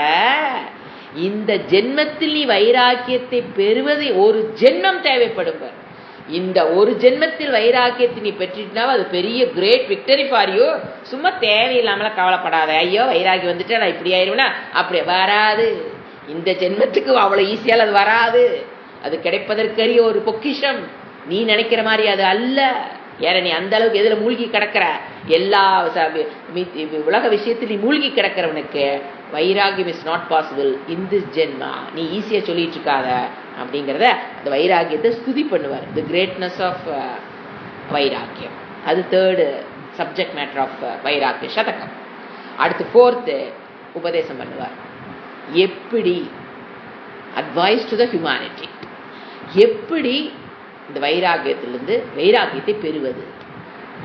இந்த ஜென்மத்தில் நீ வைராக்கியத்தை பெறுவது ஒரு ஜென்மம் தேவைப்படும். இந்த ஒரு ஜென்மத்தில் வைராக்கியத்தை நீ பெற்றுட்டா அது பெரிய கிரேட் விக்டரி ஃபார் யூ. சும்மா தேவையில்லாமல கவலைப்படாத. ஐயோ வைராகியம் வந்துட்டு நான் இப்படி ஆயிடுவேனா? அப்படி வராது. இந்த ஜென்மத்துக்கு அவ்வளோ ஈஸியால் அது வராது. அது கிடைப்பதற்கரிய ஒரு பொக்கிஷம். நீ நினைக்கிற மாதிரி அது அல்ல. ஏன்னா நீ அந்த அளவுக்கு எதில் மூழ்கி கிடக்கிற, எல்லா உலக விஷயத்தில் நீ மூழ்கி கிடக்கிறவனுக்கு வைராகியம் is not possible in this ஜென்மா. நீ ஈஸியாக சொல்லிட்டு இருக்காத அப்படிங்கிறத அந்த வைராகியத்தை ஸ்துதி பண்ணுவார். தி கிரேட்னஸ் ஆஃப் வைராக்கியம். அது 3rd சப்ஜெக்ட் மேட்டர் ஆஃப் வைராக்கிய சதகம். அடுத்து 4th உபதேசம் பண்ணுவார். எப்படி அட்வைஸ் டு த ஹியூமனிட்டி, எப்படி இந்த வைராகியத்திலிருந்து வைராகியத்தை பெறுவது.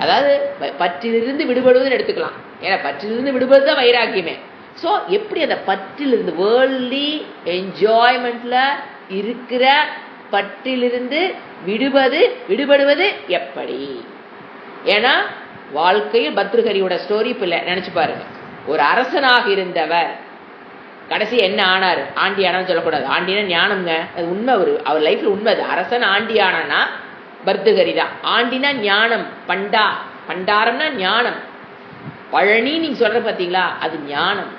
அதாவது பற்றிலிருந்து விடுபடுவதுன்னு எடுத்துக்கலாம். ஏன்னா பற்றிலிருந்து விடுபடுவது தான் வைராகியமே. ஸோ எப்படி அந்த பற்றிலிருந்து வேர்ல்ட்லி என்ஜாய்மெண்ட்ல இருக்கிற பற்றிலிருந்து விடுபடுவது எப்படி? ஏன்னா வாழ்க்கையில் பர்தஹரியோட ஸ்டோரி இப்போ நினைச்சு பாருங்க. ஒரு அரசனாக இருந்தவர் கடைசி என்ன ஆனார்? ஆண்டி ஆனான்னு சொல்லக்கூடாது. ஆண்டினா ஞானம்ங்க, அது உண்மை. அவர் லைஃப்ல உண்மை. அது அரசன் ஆண்டி ஆனான்னா பர்தஹரி தான். ஆண்டினா ஞானம், பண்டாரம்னா ஞானம். பழனி நீங்க சொல்ற பார்த்தீங்களா, அது ஞானம்.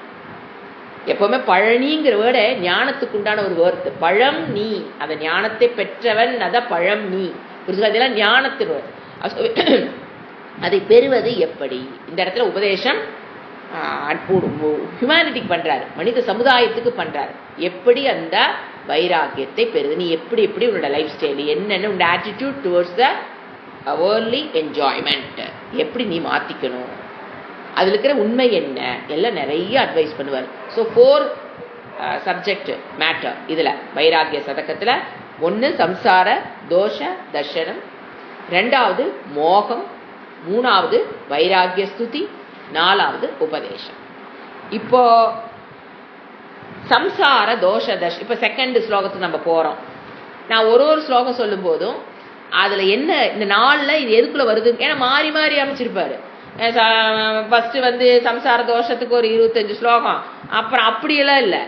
எப்பவுமே பழனிங்கிற வேர்ட ஞானத்துக்கு உண்டான ஒரு வேர்டு. பழம் நீ, அந்த ஞானத்தை பெற்றவன், அதான் பழம் நீ. புரிஞ்சுக்கலாம்? ஞானத்தின் அதை பெறுவது எப்படி? இந்த இடத்துல உபதேசம் ஹியூமனிட்டிக்கு பண்றாரு, மனித சமுதாயத்துக்கு பண்றாரு. எப்படி அந்த வைராக்கியத்தை பெறுது, நீ எப்படி எப்படி உன்னோட லைஃப் ஸ்டைல் என்னென்ன உன்னோட attitude towards the worldly enjoyment எப்படி நீ மாத்திக்கணும், அதுல இருக்கிற உண்மை என்ன எல்லாம் நிறைய அட்வைஸ் பண்ணுவார். ஸோ 4 சப்ஜெக்ட் மேட்டர் இதுல வைராக்கிய சதகத்துல. 1 சம்சார தோஷ தர்ஷனம், 2வது மோகம், 3வது வைராக்கிய ஸ்துதி, 4வது உபதேசம். இப்போ சம்சார தோஷ தர்ஷனம், இப்போ செகண்ட் ஸ்லோகத்துக்கு நம்ம போறோம். நான் ஒரு ஸ்லோகம் சொல்லும் போதும் அதுல என்ன இந்த 4ல் இது எதுக்குள்ள வருது, ஏன்னா மாறி மாறி அமைச்சிருப்பாரு. ஃபர்ஸ்ட் சம்சார தோஷத்துக்கு ஒரு 25 ஸ்லோகம், அப்புறம் அப்படியெல்லாம் இல்லை.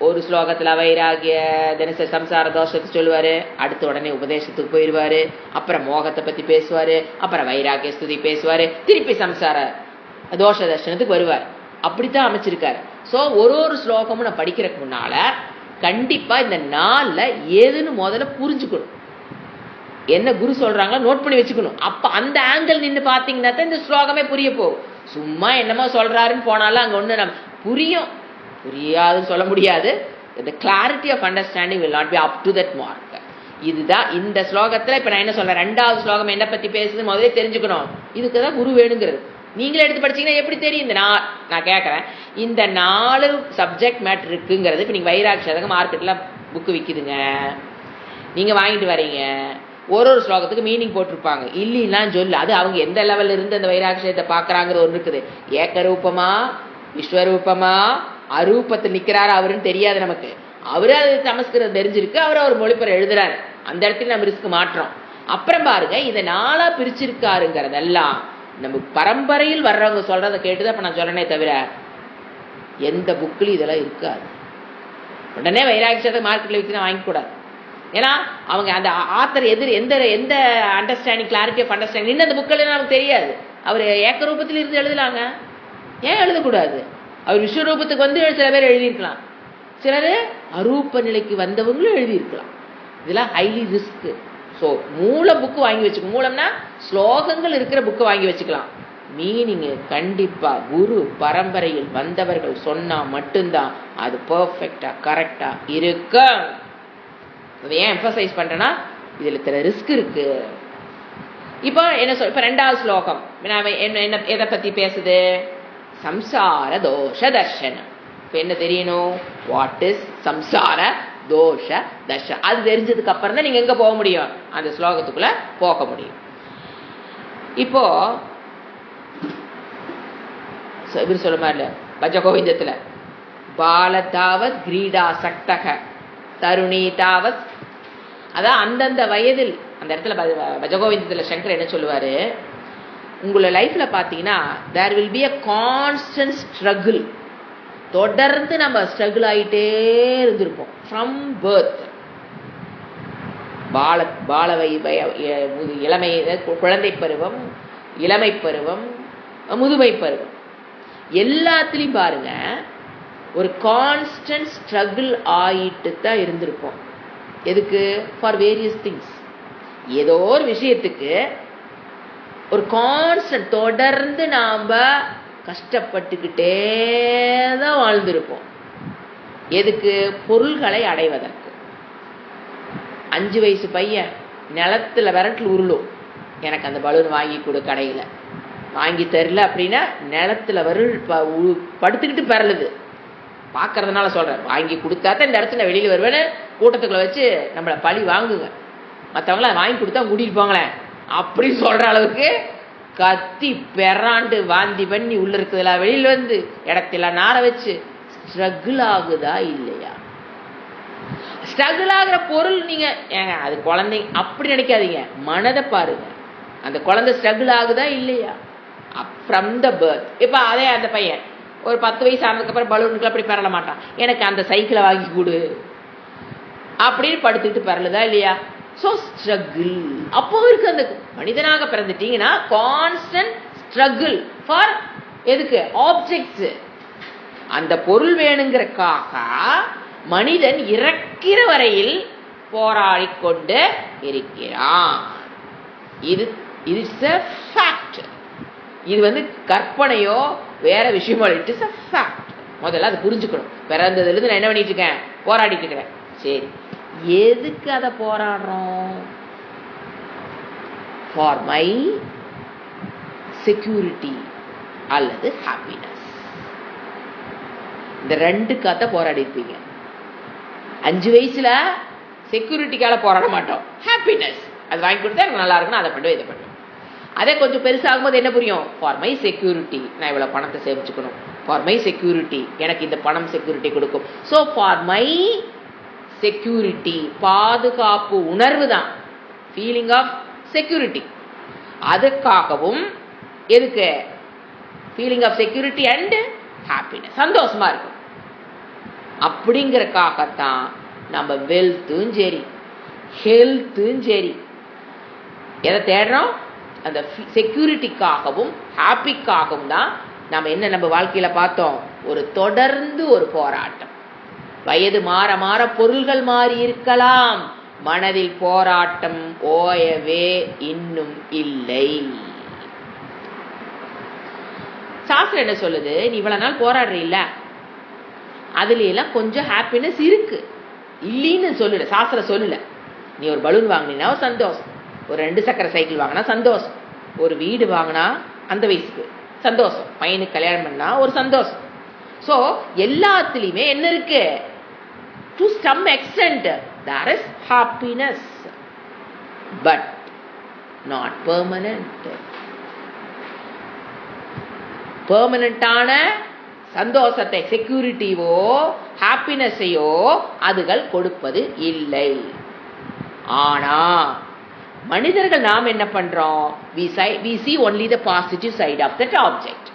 ஒரு ஸ்லோகத்துல வைராகிய தினசரி சம்சார தோஷத்தை சொல்லுவாரு, அடுத்த உடனே உபதேசத்துக்கு போயிடுவாரு, அப்புறம் மோகத்தை பத்தி பேசுவாரு, அப்புறம் வைராகிய ஸ்துதி பேசுவாரு, திருப்பி சம்சார தோஷ தர்ஷனத்துக்கு வருவார். அப்படித்தான் அமைச்சிருக்காரு. ஸோ ஒரு ஸ்லோகமும் நான் படிக்கிறதுக்கு முன்னால கண்டிப்பா இந்த 4ல் ஏதுன்னு முதல்ல புரிஞ்சுக்கணும், என்ன குரு சொல்றாங்களோ நோட் பண்ணி வச்சுக்கணும். அப்ப அந்த ஆங்கிள் நின்று பாத்தீங்கன்னா தான் இந்த ஸ்லோகமே புரிய போகும். சும்மா என்னமோ சொல்றாருன்னு போனாலும் அங்க ஒண்ணு நம்ம புரியாதுன்னு சொல்ல முடியாது. the clarity of understanding will not be up to that mark. இதுதான் இந்த ஸ்லோகத்துல இப்ப நான் என்ன சொல்றேன், 2வது ஸ்லோகம் என்ன பத்தி பேசுது முதல்ல தெரிஞ்சுக்கணும். இதுக்குதான் குரு வேணுங்கிறது. நீங்களே எடுத்து படிச்சீங்கன்னா எப்படி தெரியும்? இந்த நான் கேட்கறேன், இந்த 4 சப்ஜெக்ட் மேட்டர் இருக்குங்கிறது. இப்ப நீங்க வைராகிய சதகம் மார்க்கெட்ல புக்கு விக்குதுங்க, நீங்க வாங்கிட்டு வரீங்க, ஒரு ஸ்லோகத்துக்கு மீனிங் போட்டிருப்பாங்க, இல்லைலாம் சொல்லு. அது அவங்க எந்த லெவல்ல இருந்து அந்த வைராட்சியத்தை பாக்குறாங்கிறது ஒன்று இருக்குது. ஏக்கரூபமா விஸ்வரூபமா அரூபத்தில் நிக்கிறாரு அவருன்னு தெரியாது நமக்கு. அவரு அது சமஸ்கிருதம் தெரிஞ்சிருக்கு, அவர் மொழிபெயர் எழுதுறாரு. அந்த இடத்துல நம்ம ரிஸ்க் மாற்றோம். அப்புறம் பாருங்க, இதை 4ஆ பிரிச்சிருக்காருங்கிறதெல்லாம் நம்ம பரம்பரையில் வர்றவங்க சொல்றதை கேட்டுதான் இப்ப நான் சொல்றேனே தவிர எந்த புக்லயும் இதெல்லாம் இருக்காது. உடனே வைராட்சியத்தை மார்க்கெட்ல விற்க வாங்கிக்க கூடாது. ஏன்னா அவங்க அந்த ஆத்தர் எந்த அண்டர்ஸ்டாண்டிங், கிளாரிட்டி ஆஃப் அண்டர்ஸ்டாண்டிங் இன்னும் அந்த புக்கில் நமக்கு தெரியாது. அவர் ஏக்க ரூபத்தில் இருந்து எழுதலாங்க, ஏன் எழுதக்கூடாது? அவர் விஸ்வரூபத்துக்கு சில பேர் எழுதியிருக்கலாம், சிலர் அரூப நிலைக்கு வந்தவங்களும் எழுதியிருக்கலாம். இதெல்லாம் ஹைலி ரிஸ்க். ஸோ மூல புக்கு வாங்கி வச்சுக்கணும். மூலம்னா ஸ்லோகங்கள் இருக்கிற புக்கு வாங்கி வச்சுக்கலாம். மீனிங் கண்டிப்பா குரு பரம்பரையில் வந்தவர்கள் சொன்னா மட்டும்தான் அது பெர்ஃபெக்டா கரெக்டா இருக்கு. அதை ஏன் எம்பசைஸ் பண்றேன்னா இதுல இத்தனை ரிஸ்க் இருக்கு. இப்போ என்ன சொல், இப்ப 2வது ஸ்லோகம் என்ன எதை பத்தி பேசுது? சம்சார தோஷ தர்ஷனம். இப்ப என்ன தெரியணும்? வாட் இஸ் சம்சார தோஷ தர்ஷனம். அது தெரிஞ்சதுக்கு அப்புறம் தான் நீங்க எங்க போக முடியும்? அந்த ஸ்லோகத்துக்குள்ள போக முடியும். இப்போ இவர் சொல்ல மாதிரி பஜகோவிந்தத்துல பாலதாவத் கிரீடா சக்தக தருணி தாவத், அதான் அந்தந்த வயதில் அந்த இடத்துல பஜகோவிந்தத்துல சங்கர் என்ன சொல்லுவாரு, உங்களை லைஃப்ல பாத்தீங்கன்னா there will be a constant struggle. தொடர்ந்து நம்ம ஸ்ட்ரகிள் ஆகிட்டே இருந்திருப்போம். ஃப்ரம் பர்த் இளமை, குழந்தை பருவம், இளமை பருவம், முதுமை பருவம், எல்லாத்துலயும் பாருங்க ஒரு கான்ஸ்டன்ட் ஸ்ட்ரகிள் ஆயிட்டு தான் இருந்திருப்போம். எதுக்கு? For various things. ஏதோ ஒரு விஷயத்துக்கு ஒரு கான்ஸ்டன்ட் தொடர்ந்து நாம கஷ்டப்பட்டுக்கிட்டே தான் வாழ்ந்திருப்போம். எதுக்கு? பொருள்களை அடைவதற்கு. 5 வயசு பையன் நிலத்துல விரட்டில் உருளும், எனக்கு அந்த பலூன் வாங்கி கொடு, கடையில வாங்கி தரல அப்படின்னா நிலத்துல படுத்துக்கிட்டு பெறலுது. பாக்குறதுனால சொல்றேன், வாங்கி கொடுத்தா தான் இந்த இடத்துல வெளியில வருவேன்னு கூட்டத்துக்குள்ள வச்சு நம்மள பழி வாங்குங்க. மற்றவங்கள வாங்கி கொடுத்தா கூட்டிட்டு போங்களேன் அப்படி சொல்ற அளவுக்கு கத்தி பெறாண்டு வாந்தி பண்ணி உள்ள இருக்குதுல வெளியில இடத்துல நார வச்சு ஸ்ட்ரகிள் ஆகுதா இல்லையா? ஸ்ட்ரகிள் ஆகிற பொருள் நீங்க ஏங்க அது குழந்தை அப்படி நினைக்காதீங்க, மனதை பாருங்க. அந்த குழந்தை ஸ்ட்ரகிள் ஆகுதா இல்லையா? From the birth. இப்ப அதே அந்த பையன் ஒரு 10 வயசு ஆனதுக்கு அப்புறம் பலூனுக்கு அப்படி பெறல மாட்டான், எனக்கு அந்த சைக்கிளை வாங்கி கொடு அப்படின்னு படுத்துக்கிட்டு பெறலுதா இல்லையா? ஸோ ஸ்ட்ரகிள் அப்போ இருக்கு. அந்த மனிதனாக பிறந்துட்டீங்கன்னா கான்ஸ்டன்ட் ஸ்ட்ரகிள் ஃபார் எதுக்கு? ஆப்ஜெக்ட்ஸ். அந்த பொருள் வேணுங்கிறக்காக மனிதன் இறக்கிற வரையில் போராடி கொண்டு இருக்கிறான். இது இட்ஸ் a fact. இது கற்பனையோ வேற விஷயமோ, இட் இஸ் அ ஃபேக்ட். முதல்ல அதை புரிஞ்சுக்கணும். பிறந்ததுலேருந்து நான் என்ன பண்ணிட்டு இருக்கேன், போராடிட்டு இருக்கிறேன். சரி, எதுக்கு அதை போராடுறோம்? ஃபார் மை செக்யூரிட்டி அல்லது ஹாப்பினஸ். இந்த ரெண்டுக்காக போராடி இருப்பீங்க. 5 வயசுல செக்யூரிட்டிக்கால போராட மாட்டோம், ஹாப்பினஸ் அது வாங்கி கொடுத்தா எனக்கு நல்லா இருக்குன்னு அதை பண்ணுவோம், இதை பண்ணுவோம். அதே கொஞ்சம் பெருசாகும் போது என்ன புரியும்? ஃபார் மை செக்யூரிட்டி, நான் இவ்வளவு பணத்தை சேமிச்சுக்கணும். ஃபார் மை செக்யூரிட்டி, எனக்கு இந்த பணம் செக்யூரிட்டி கொடுக்கும். ஸோ ஃபார் மை செக்யூரிட்டி, பாதுகாப்பு உணர்வு தான் ஃபீலிங் ஆஃப் செக்யூரிட்டி. அதுக்காகவும் எதுக்கு? Feeling of security and happiness, சந்தோஷமா இருக்கும். அப்படிங்கறக்காகத்தான் நம்ம வெல்த்தும் சரி ஹெல்த்தும் சரி எதை தேடுறோம்? அந்த செக்யூரிட்டிக்காகவும் ஹாப்பிக்காகவும் தான் நம்ம நம்ம வாழ்க்கையில பார்த்தோம், ஒரு தொடர்ந்து ஒரு போராட்டம். வயது மாற மாற பொருள்கள் மாறி இருக்கலாம், மனதில் போராட்டம் ஓயவே இன்னும் இல்லை. சாஸ்திரம் என்ன சொல்லுது? நீ இவ்வளவு நாள் போராடுற இல்ல, அதுல எல்லாம் கொஞ்சம் ஹாப்பினஸ் இருக்கு, இல்லைன்னு சொல்லல. சாஸ்திரம் சொல்லல. நீ ஒரு பலூன் வாங்கினா ஒரு சந்தோஷம், ஒரு 2 சக்கர சைக்கிள் வாங்கினா சந்தோஷம், ஒரு வீடு வாங்கினா அந்த வயசுக்கு சந்தோஷம், பையனுக்கு கல்யாணம் பண்ணா ஒரு சந்தோஷம். சோ எல்லாத்துலயுமே என்ன இருக்கு? To some extent there is happiness but not permanent. பெர்மனண்டான சந்தோஷத்தை, செக்யூரிட்டியோ ஹாப்பினஸையோ அதுகள் கொடுப்பது இல்லை. ஆனா மனிதர்கள் நாம் என்ன பண்றோம்? we see only the positive side of that object.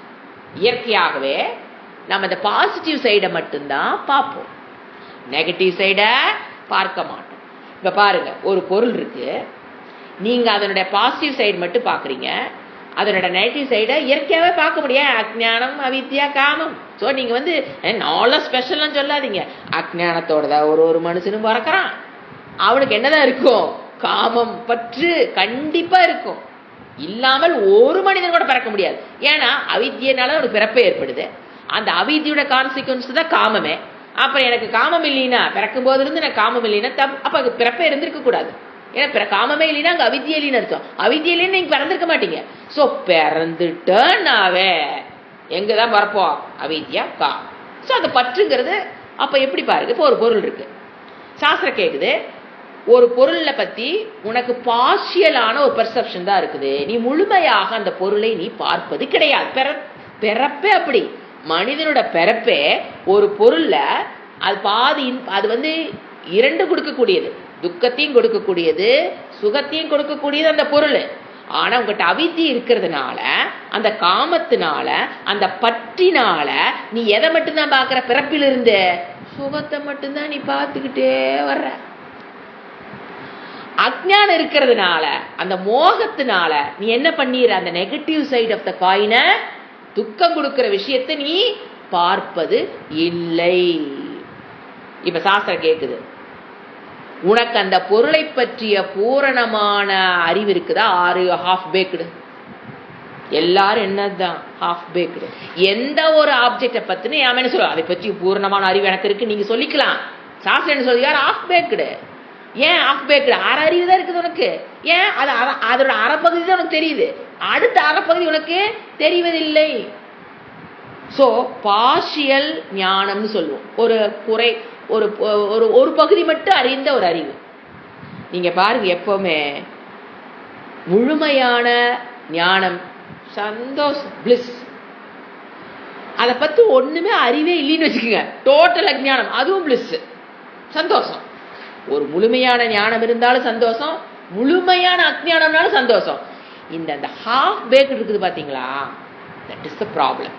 இயற்கையாகவே நம்ம அந்த பாசிட்டிவ் சைடை மட்டும்தான் பார்ப்போம், நெகட்டிவ் சைடை பார்க்க மாட்டோம். இப்ப பாருங்க, ஒரு பொருள் இருக்கு, நீங்க அதனுடைய பாசிட்டிவ் சைடு மட்டும் பாக்குறீங்க, அதனோட நெகட்டிவ் சைடை இயற்கையாவே பார்க்க முடியாது. அஜ்ஞானம், அவித்யா, காமம். ஸோ நீங்க நாள ஸ்பெஷல்லாம் சொல்லாதீங்க. அஜ்ஞானத்தோட தான் ஒரு மனுஷனும் பிறக்கிறான், அவனுக்கு என்னதான் இருக்கும்? காமம் பற்று கண்டிப்பா இருக்கும். இல்லாமல் ஒரு மனிதன் கூட பிறக்க முடியாது. ஏன்னா அவித்யனால ஒரு பிறப்பே ஏற்படுது. அந்த அவித்யோட கான்சிக்வன்ஸ் தான் காமமே. அப்புறம் எனக்கு காமம் இல்லைன்னா, பிறக்கும் போது இருந்து எனக்கு காமம் இல்லைன்னா அப்ப பிறப்பே இருந்திருக்க கூடாது. ஏன்னா காமமே இல்லைன்னா அங்க அவித்யா இல்லைன்னு அர்த்தம். அவித்யா இல்லைன்னு நீங்க பிறந்திருக்க மாட்டீங்க. சோ பிறந்துட்டனாவே எங்கதான் பிறப்போம்? அவித்யா, காமம். சோ அந்த பற்றுங்கிறது அப்ப எப்படி பாருங்க, இப்போ ஒரு பொருள் இருக்கு, சாஸ்திரம் கேக்குது, ஒரு பொருளை பத்தி உனக்கு பார்ஷியலான ஒரு பெர்செப்ஷன் தான் இருக்குது, நீ முழுமையாக அந்த பொருளை நீ பார்ப்பது கிடையாது. பிறப்பே அப்படி. மனிதனோட பிறப்பே ஒரு பொருள்ல அது பாதி, அது 2 கொடுக்கக்கூடியது, துக்கத்தையும் கொடுக்கக்கூடியது, சுகத்தையும் கொடுக்கக்கூடியது அந்த பொருள். ஆனா உங்ககிட்ட அவித்தி இருக்கிறதுனால, அந்த காமத்தினால, அந்த பற்றினால நீ எதை மட்டும்தான் பாக்குற? பிறப்பிலிருந்து சுகத்தை மட்டும்தான் நீ பார்த்துக்கிட்டே வர்ற. அஜ்ஞானம் இருக்கிறதுனால, அந்த மோகத்தினால நீ என்ன பண்ணிடுற? அந்த நெகட்டிவ் சைடு ஆஃப் த காயின, துக்கம் கொடுக்கிற விஷயத்தை நீ பார்ப்பது இல்லை. இப்ப சாஸ்திரம் கேக்குது, உனக்கு அந்த பொருளை பற்றிய பூரணமான அறிவு இருக்குதா? Half baked. எல்லாரும் என்னதான் ஹாஃப் பேக்டு. எந்த ஒரு ஆப்ஜெக்ட பத்தின என்ன சொல்ல, அதை பற்றி பூரணமான அறிவு எனக்கு இருக்கு நீங்க சொல்லிக்கலாம். சாஸ்திரம் என்ன சொல்லுது? Half baked. ஏன் ஹாஃப் பேக்டு? அரை அறிவு தான் இருக்குது உனக்கு. ஏன்? அதோட அரைப்பகுதி தான் உனக்கு தெரியுது, அடுத்த அரைப்பகுதி உனக்கு தெரிவதில்லை. சோ பார்ஷியல் ஞானம்னு சொல்லுவோம். ஒரு குறை, ஒரு பகுதி மட்டும் அறிந்த ஒரு அறிவு. நீங்க பாருங்க, எப்பவுமே முழுமையான ஞானம், சந்தோஷம், பிளிஸ், அதை பத்தி ஒண்ணுமே அறிவே இல்லைன்னு வச்சுக்கோங்க, டோட்டல் அஜ்ஞானம், அதுவும் பிளிஸ், சந்தோஷம். ஒரு முழுமையான ஞானம் இருந்தாலும் சந்தோஷம், முழுமையான அஜ்ஞானம்னாலும் சந்தோஷம். இந்த ஹாஃப் பேக் இருக்குது பாத்தீங்களா, தட் இஸ் த ப்ராப்ளம்.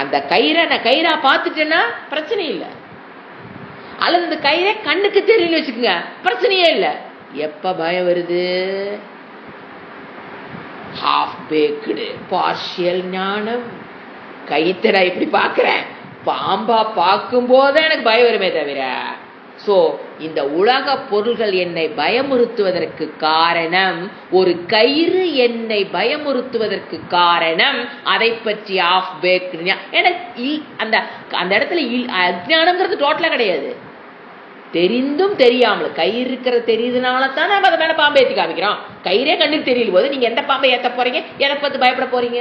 அந்த கயிறை நான் கயிறா பார்த்துட்டேன்னா பிரச்சனை இல்லை, அல்லது இந்த கயிறை கண்ணுக்கு தெரியல வச்சுக்கோங்க, பிரச்சனையே இல்லை. எப்ப பயம் வருது? ஹாஃப் பேக்டு, பார்ஷியல் ஞானம். கயிற்றை இப்படி பாக்குறேன், பாம்பா பார்க்கும் போது எனக்கு பயம் வருமே தவிர சோ இந்த உலக பொருள்கள் என்னை பயமுறுத்துவதற்கு காரணம், ஒரு கயிறு என்னை பயமுறுத்துவதற்கு காரணம் அதை பற்றி ஆஃப் பேக். எனக்கு அந்த அந்த இடத்துல அஜ்ஞானம்ங்கிறது டோட்டலா கிடையாது. தெரிந்தும் தெரியாமல் கயிறு இருக்கிற தெரியுதுனால தான் நம்ம அதை மேல பாம்பை ஏற்றி காமிக்கிறோம். கயிறே கண்ணுக்கு தெரியல போது நீங்க எந்த பாம்பை ஏற்ற போறீங்க, எதை பார்த்து பயப்பட போறீங்க?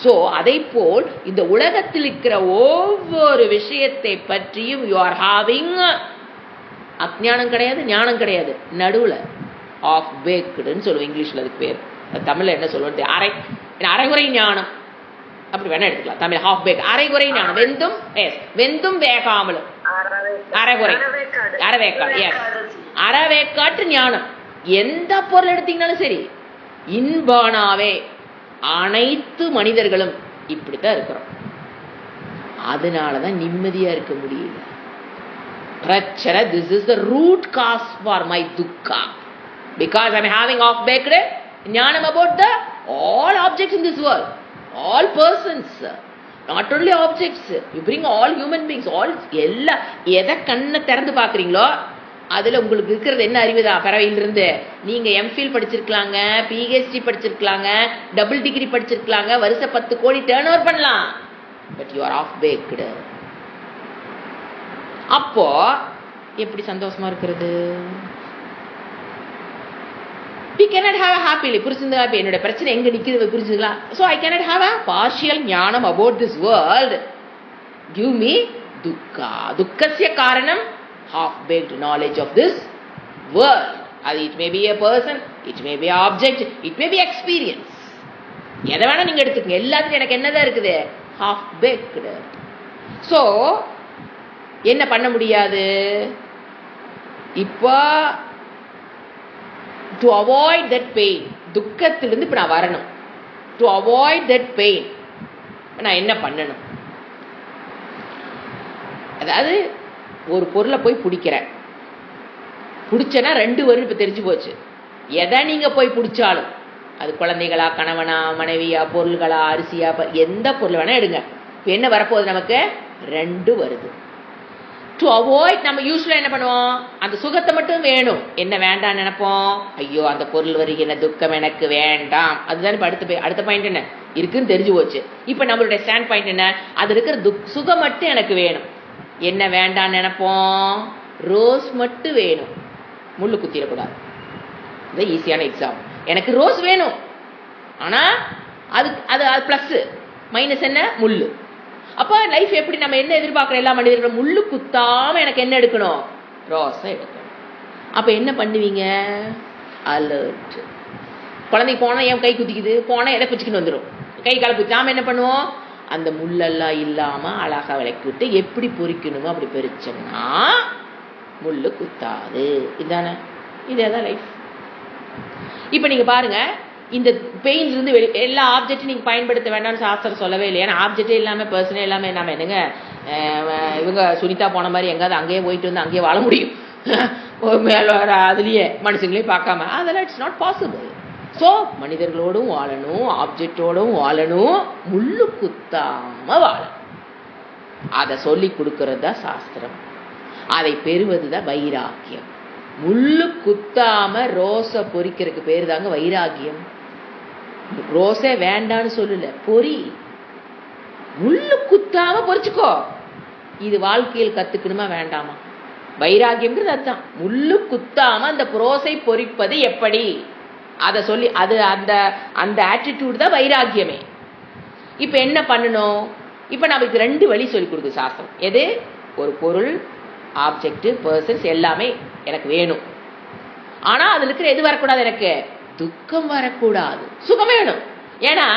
சோ அதை போல் இந்த உலகத்தில் இருக்கிற ஒவ்வொரு விஷயத்தை பற்றியும் யூ ஆர் ஹேவிங் அஜ்ஞானம் கிடையாது, ஞானம் கிடையாது, நடுவுல ஆஃப் பேக்டுன்னு சொல்லுவோம் இங்கிலீஷ்ல. அதுக்கு பேர் தமிழ்ல என்ன சொல்லுவது, அரைகுறை ஞானம் அப்படி வேணா எடுத்துக்கலாம். தமிழ் ஹாஃப் பேக், அரைகுறை ஞானம். வெந்தும் வேகாமலும் அரைகுறை, அரைவேக்காடு, அரைவேக்காட்டு ஞானம். எந்த பொருள் எடுத்தீங்கன்னாலும் சரி, இன்பானாவே அனைத்து மனிதர்களும் இப்படித்தான் இருக்கிறோம். அதனாலதான் நிம்மதியா இருக்க முடியல. பிரச்சனை, this is the root cause for my dukkha, because I'm having off-baked ஞானம் about the all objects in this world, all persons, not only objects. You bring all human beings, all எல்லா எதை கண்ணை திறந்து பாக்குறீங்களோ அதுல உங்களுக்கு இருக்கிறது என்ன அறிவுதான். பறவையிலிருந்து நீங்க எம்ஃபில் படிச்சிருக்கலாங்க, பிஹெச்டி படிச்சிருக்கலாங்க, டபுள் டிகிரி படிச்சிருக்கலாங்க, வருஷ 10 கோடி டர்ன் ஓவர் பண்ணலாம், but you are half baked. அப்போ எப்படி சந்தோஷமா இருக்கிறது? we cannot have a happily. புரிஞ்சுங்களா? என்னோட பிரச்சனை எங்க நிக்குது புரிஞ்சுங்களா? so I cannot have a partial ஞானம் about this world. give me dukkha. dukkasya karanam half baked knowledge of this world. it may be a person, it may be an object, it may be experience. எதை வேணா நீங்க எடுத்துக்கங்க, எல்லாத்துக்கும் எனக்கு என்னதான் இருக்குது, half baked. so என்ன பண்ண முடியாது? இப்போ டு அவாய்ட் தட் பெயின், துக்கத்திலிருந்து இப்போ நான் வரணும். டு அவாய்ட் தட் பெயின் நான் என்ன பண்ணணும்? அதாவது ஒரு பொருளை போய் பிடிக்கிறேன், பிடிச்சனா 2 வரும் இப்போ தெரிஞ்சு போச்சு. எதை நீங்க போய் பிடிச்சாலும், அது குழந்தைகளா, கணவனா, மனைவியா, பொருள்களா, அரிசியா, எந்த பொருள் வேணா எடுங்க, இப்போ என்ன வரப்போகுது நமக்கு? 2 வருது. டு அவாய்ட் நம்ம யூஸ்வலா என்ன பண்ணுவோம்? அந்த சுகத்தை மட்டும் வேணும், என்ன வேண்டாம் நினைப்போம். ஐயோ அந்த பொருள் வருகிற துக்கம் எனக்கு வேண்டாம். அதுதான் இப்போ அடுத்த பாயிண்ட் என்ன இருக்குன்னு தெரிஞ்சு போச்சு. இப்போ நம்மளுடைய ஸ்டாண்ட் பாயிண்ட் என்ன? அது இருக்கிற சுகம் மட்டும் எனக்கு வேணும். என்ன வேண்டாம் நினைப்போம்? ரோஸ் மட்டும் வேணும், முள்ளு குத்திடக்கூடாது. இது ஈஸியான எக்ஸாம். எனக்கு ரோஸ் வேணும், ஆனா அது அது பிளஸ், மைனஸ் என்ன? முள்ளு. அப்ப லைஃப் எப்படி? நம்ம என்ன எதிர்பார்க்கிற எல்லா மனிதர்களும் முள்ளு குத்தாம எனக்கு என்ன எடுக்கணும்? ரோஸை எடுக்கணும். அப்ப என்ன பண்ணுவீங்க? அலர்ட். குழந்தைக்கு போனா என் கை குத்திக்குது, போனா எதை குச்சிக்கின்னு வந்துடும், கை காலை குத்தாம என்ன பண்ணுவோம்? அந்த முள்ளெல்லாம் இல்லாம அழகா விளக்கி விட்டு எப்படி பொறிக்கணுமோ அப்படி பொறிச்சோம்னா முள்ளு குத்தாது. இதானே? இதேதான் லைஃப். இப்ப நீங்க பாருங்க, இந்த பெயின்ல இருந்து எல்லா ஆப்ஜெக்டும் நீங்க பயன்படுத்த வேண்டாம்னு சாஸ்திரம் சொல்லவே இல்லை. ஏன்னா ஆப்ஜெக்டே இல்லாம, பர்சனே இல்லாம நாம என்னங்க இவங்க சுனிதா போன மாதிரி எங்காவது அங்கேயே போயிட்டு வந்து அங்கேயே வாழ முடியும்? மேல அதுலயே மனுஷங்களையும் பார்க்காம, அதெல்லாம் இட்ஸ் நாட் பாசிபிள். ஸோ மனிதர்களோடும் வாழணும், ஆப்ஜெக்டோடும் வாழணும், முள்ளு குத்தாம வாழணும். அதை சொல்லி கொடுக்கறது தான் சாஸ்திரம். அதை பெறுவதுதான் வைராக்கியம். முள்ளு குத்தாம ரோஸை பொறிக்கிறதுக்கு பேரு தாங்க வைராக்கியம். ரோஸே வேண்டான்னு சொல்லல, பொறி. முள்ளு குத்தாம பொறிச்சுக்கோ. இது வாழ்க்கையில் கத்துக்கணுமா வேண்டாமா? வைராக்கியம்ங்கிறது அதுதான். முள்ளு குத்தாம அந்த ரோஸை பொறிப்பது எப்படி, அதை சொல்லி அது அந்த அந்த ஆட்டிடியூட் தான் வைராக்கியமே. இப்ப என்ன பண்ணணும்? இப்ப நமக்கு 2 வழி சொல்லி கொடுக்குது சாஸ்திரம். எது? ஒரு பொருள், ஆப்ஜெக்ட், பர்சன்ஸ் எல்லாமே எனக்கு வேணும், ஆனா அதுல இருக்கிற எது வரக்கூடாது? எனக்கு துக்கம் வரக்கூடாது, சுகம் வேணும். ஏன்னா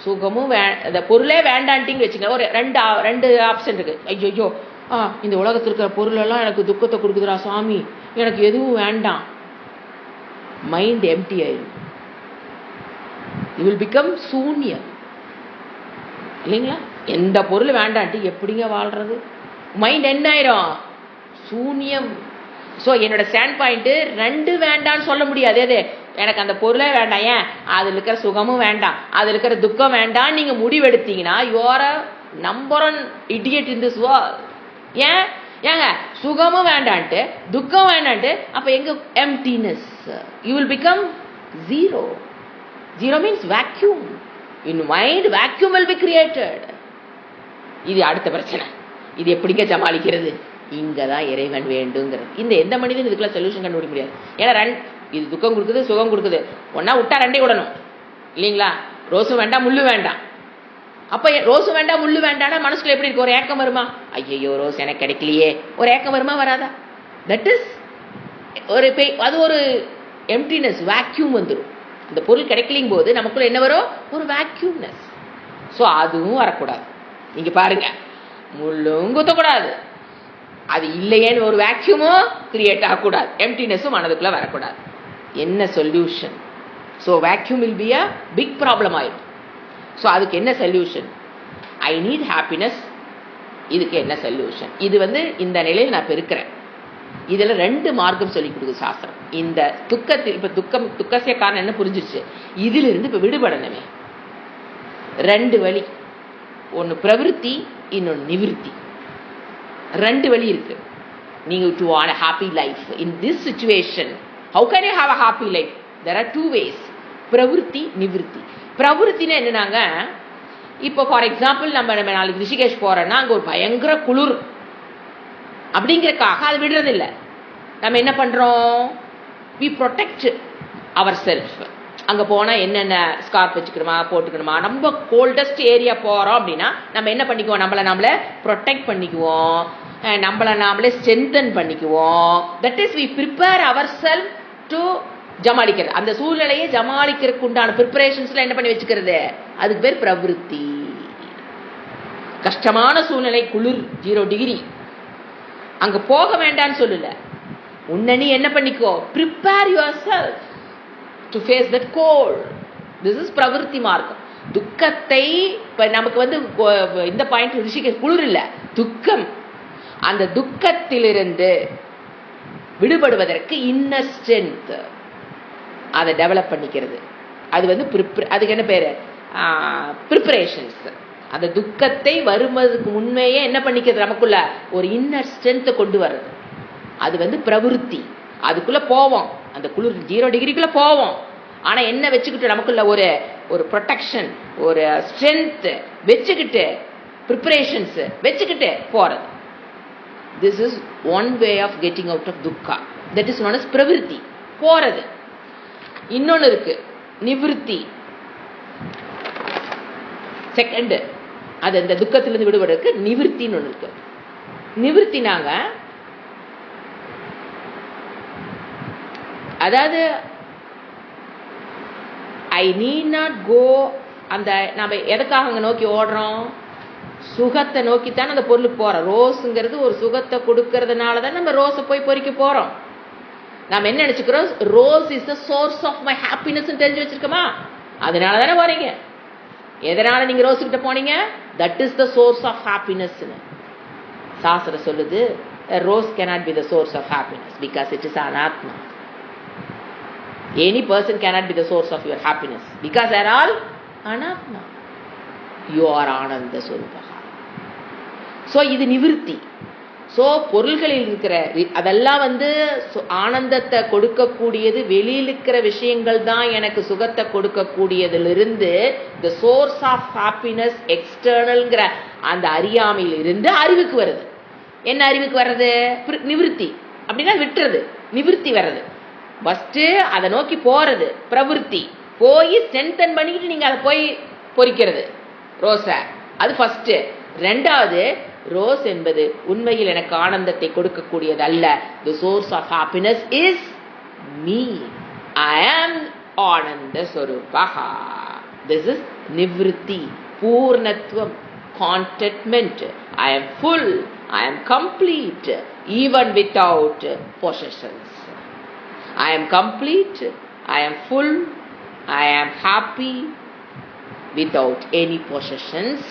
சுகமும் அந்த பொருளே வேண்டான்ட்டிங்க வச்சுங்க. ஒரு 2 ஆப்ஷன் இருக்கு. ஐயோ இந்த உலகத்தில் இருக்கிற பொருள் எல்லாம் எனக்கு துக்கத்தை கொடுக்குதுடா சாமி, எனக்கு எதுவும் வேண்டாம். மைண்ட் எம்டி ஆயிடும். யூ வில் பிகம் சூன்யம் இல்லைங்களா? எந்த பொருள் வேண்டான்ட்டு எப்படிங்க வாழ்றது? மைண்ட் என்ன ஆயிரும்? சூன்யம். ஸோ என்னோட ஸ்டாண்ட் பாயிண்ட் 2 வேண்டான்னு சொல்ல முடியாது. எது? எனக்கு அந்த பொருளே வேண்டாம், ஏன் அதில் இருக்கிற சுகமும் வேண்டாம், அதில் இருக்கிற துக்கம் வேண்டாம் நீங்க முடிவெடுத்தீங்கன்னா you are a number 1 idiot in this world. ஏன்? ஏங்க சுகமும் வேண்டான்ட்டு துக்கம் வேண்டான்ட்டு அப்ப எங்க emptiness, you will become zero. Zero means vacuum. In mind vacuum will be created. இது அடுத்த பிரச்சனை. இது எப்படிங்க சமாளிக்கிறது? இங்கதான் இறைவன் வேண்டுங்கிறது. இந்த எந்த மனிதன் இதுக்குள்ள சொல்யூஷன் கண்டுபிடிக்க முடியாது. ஏன்னா இது துக்கம் கொடுக்குது சுகம் கொடுக்குது, ஒன்னா விட்டா ரெண்டே விடணும் இல்லைங்களா? ரோஸும் வேண்டாம் முள்ளு வேண்டாம். அப்ப ரோஸும் வேண்டாம் முள்ளு வேண்டாம்னா மனசுல எப்படி இருக்கு? ஒரு ஏக்கம் வருமா? ஐயோ ரோஸ் எனக்கு கிடைக்கலையே, ஒரு ஏக்கம் வருமா வராதா? தட் இஸ் ஒரு அது ஒரு எம்டினஸ், வேக்யூம் வந்துடும். இந்த பொருள் கிடைக்கலிங் போது நமக்குள்ள என்ன வரும்? ஒரு வேக்யூம்னஸ். ஸோ அதுவும் வரக்கூடாது. நீங்க பாருங்க, முள்ளும் குத்தக்கூடாது, அது இல்லையேன்னு ஒரு வேக்யூமும் கிரியேட் ஆகக்கூடாது, எம்டினஸும் மனதுக்குள்ள வரக்கூடாது. என்ன solution? So vacuum will be a big problem ஆயிடும். ஸோ அதுக்கு என்ன சொல்யூஷன்? I need happiness. இதுக்கு என்ன சொல்யூஷன்? இது இந்த நிலையில் நான் பெருக்கிறேன். இதுல 2 மார்க்கம் சொல்லி கொடுக்குது சாஸ்திரம். இந்த துக்கத்தில் இப்ப துக்கசிய காரணம் என்ன புரிஞ்சிருச்சு, இதுல இருந்து இப்ப விடுபடணுமே. 2 வழி, ஒன்னு பிரவிற்த்தி, இன்னொன்னு நிவிருத்தி. 2 வழி இருக்கு. நீங்க to want a happy life in this situation, how can you have a happy life? There are 2 ways, பிரவிற்த்தி நிவிருத்தி. பிரவிற்த்தினா என்னன்னாங்க, இப்போ ஃபார் எக்ஸாம்பிள் நம்ம நாளைக்கு ரிஷிகேஷ் போறோம்னா அங்க ஒரு பயங்கர குளிர் அப்படிங்கறக்காக அது விடுறது இல்லை. நம்ம என்ன பண்றோம்? we protect ourselves. அங்க போனா என்னென்ன ஸ்கார்ப் வச்சுக்கணுமா போட்டுக்கணுமா, நம்ம கோல்டஸ்ட் ஏரியா போறோம் அப்படின்னா நம்ம என்ன பண்ணிக்குவோம்? நம்மள ப்ரொடெக்ட் பண்ணிக்குவோம், நம்மள நாமளே ஸ்ட்ரென்தன் பண்ணிக்குவோம். That is we prepare ourselves to ஜமாளிக்கிறது. அந்த சூழ்நிலையை ஜமாளிக்கிறதுக்கு உண்டான ப்ரிப்பரேஷன்ஸ்ல என்ன பண்ணி வச்சுக்கிறது, அதுக்கு பேர் பிரவிற்த்தி. கஷ்டமான சூழ்நிலை, குளிர் 0 டிகிரி, அங்க போக வேண்டாம்னு சொல்லல, உன்னை நீ என்ன பண்ணிக்கோ, prepare yourself to face that cold. This is பிரவிற்த்தி மார்க்கம். துக்கத்தை இப்ப நமக்கு இந்த பாயிண்ட் ரிஷிக்கு குளிர் இல்ல, துக்கம். அந்த துக்கத்திலிருந்து விடுபடுவதற்கு இன்னர் ஸ்ட்ரென்த் அதை டெவலப் பண்ணிக்கிறது. அது அதுக்கு என்ன பேரு? ப்ரிப்பரேஷன்ஸ். அந்த துக்கத்தை வருவதற்கு முன்மையே என்ன பண்ணிக்கிறது? நமக்குள்ள ஒரு இன்னர் ஸ்ட்ரென்த்தை கொண்டு வர்றது. அது பிரவிற்த்தி. அதுக்குள்ள போவோம், அந்த குளிர் 0 டிகிரிக்குள்ள போவோம். ஆனா என்ன வச்சுக்கிட்டு நமக்குள்ள ஒரு ப்ரொடெக்ஷன், ஒரு ஸ்ட்ரென்த் வச்சுக்கிட்டு, ப்ரிப்பரேஷன்ஸ் வச்சுக்கிட்டு போறது. This is one way of getting out of துக்கா. தட் இஸ் நோன் அஸ் பிரவிற்த்தி, போறது. இன்னொன்னு இருக்கு நிவிருத்தி, செகண்ட். அது இந்த துக்கத்திலிருந்து விடுபடுறதுக்கு நிவிருத்தின்னு ஒண்ணு இருக்கு. நிவிருத்தினாங்க அதாவது ஐ நீட் நாட் கோ. அந்த நம்ம எதுக்காக அங்க நோக்கி ஓடுறோம்? சுகத்தை நோக்கித்தான் அந்த பொருளுக்கு போறோம். ரோஸுங்கிறது ஒரு சுகத்தை கொடுக்கறதுனாலதான் நம்ம ரோஸை போய் பொறிக்க போறோம். நம்ம என்ன நினைச்சுக்கிறோம்? Rose is the source of my happiness தெரிஞ்சு வச்சிருக்கோமா? அதனால தானே போறீங்க. எதனால நீங்க ரோஸ் கிட்ட போனீங்க? That is the source of happiness. சாஸ்திரம் சொல்லுது, rose cannot be the source of happiness because it is anatma. Any person cannot be the source of your happiness because they are all anatma. You are ananda swarupa. So இது நிவிருத்தி. So பொருள்களில் இருக்கிற அதெல்லாம் ஆனந்தத்தை கொடுக்கக்கூடியது. வெளியில் இருக்கிற விஷயங்கள் தான் எனக்கு சுகத்தை கொடுக்கக்கூடியதிலிருந்து த சோர்ஸ் ஆஃப் ஹாப்பினஸ் எக்ஸ்டர்னல்ங்கிற அந்த அறியாமையில் இருந்து அறிவுக்கு வருது. என்ன அறிவுக்கு வர்றது? நிவிருத்தி. அப்படின்னா விட்டுறது, நிவிருத்தி வர்றது. ஃபர்ஸ்ட் அதை நோக்கி போறது பிரவிற்த்தி. போய் ஸ்ட்ரென்தன் பண்ணிக்கிட்டு நீங்க அதை போய் பொறிக்கிறது ரோஸை. அது ஃபர்ஸ்ட். 2வது, ரோஸ் என்பது உண்மையில் எனக்கு ஆனந்தத்தை கொடுக்கக்கூடியது அல்ல. The source of happiness is me. I am Ananda Swarupaha. This is Nivritti, Purnatvam, contentment. I am full, I am complete, even without possessions. I am complete, I am full, I am happy without any possessions.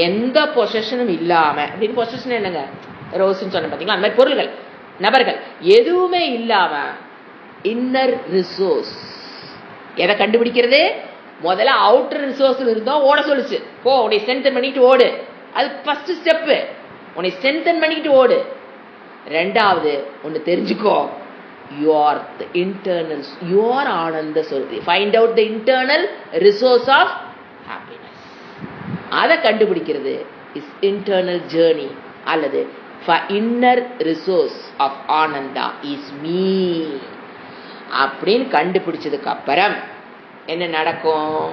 எந்த பொசஷனும் இல்லாம. அப்படின்னு possession என்னங்க? ரோஸ்ன்னு சொன்ன பாத்தீங்களா? அந்த மாதிரி பொருள்கள், நபர்கள் எதுவுமே இல்லாம இன்னர் ரிசோர்ஸ். எதை கண்டுபிடிக்கிறது? முதல்ல அவுட்டர் ரிசோர்ஸ் இருந்தோம், ஓட சொல்லுச்சு. போ, உன்னை ஸ்ட்ரென்தன் பண்ணிட்டு ஓடு. அது ஃபர்ஸ்ட் ஸ்டெப். உன்னை ஸ்ட்ரென்தன் பண்ணிட்டு ஓடு. ரெண்டாவது ஒன்று தெரிஞ்சுக்கோ, your the internals, your Ananda சொருதி. Find out the internal resource of happiness. அதை கண்டுபிடிக்கிறது is internal journey அல்லது inner resource of Ananda is me அப்படின்னு கண்டுபிடிச்சதுக்கு அப்புறம் என்ன நடக்கும்?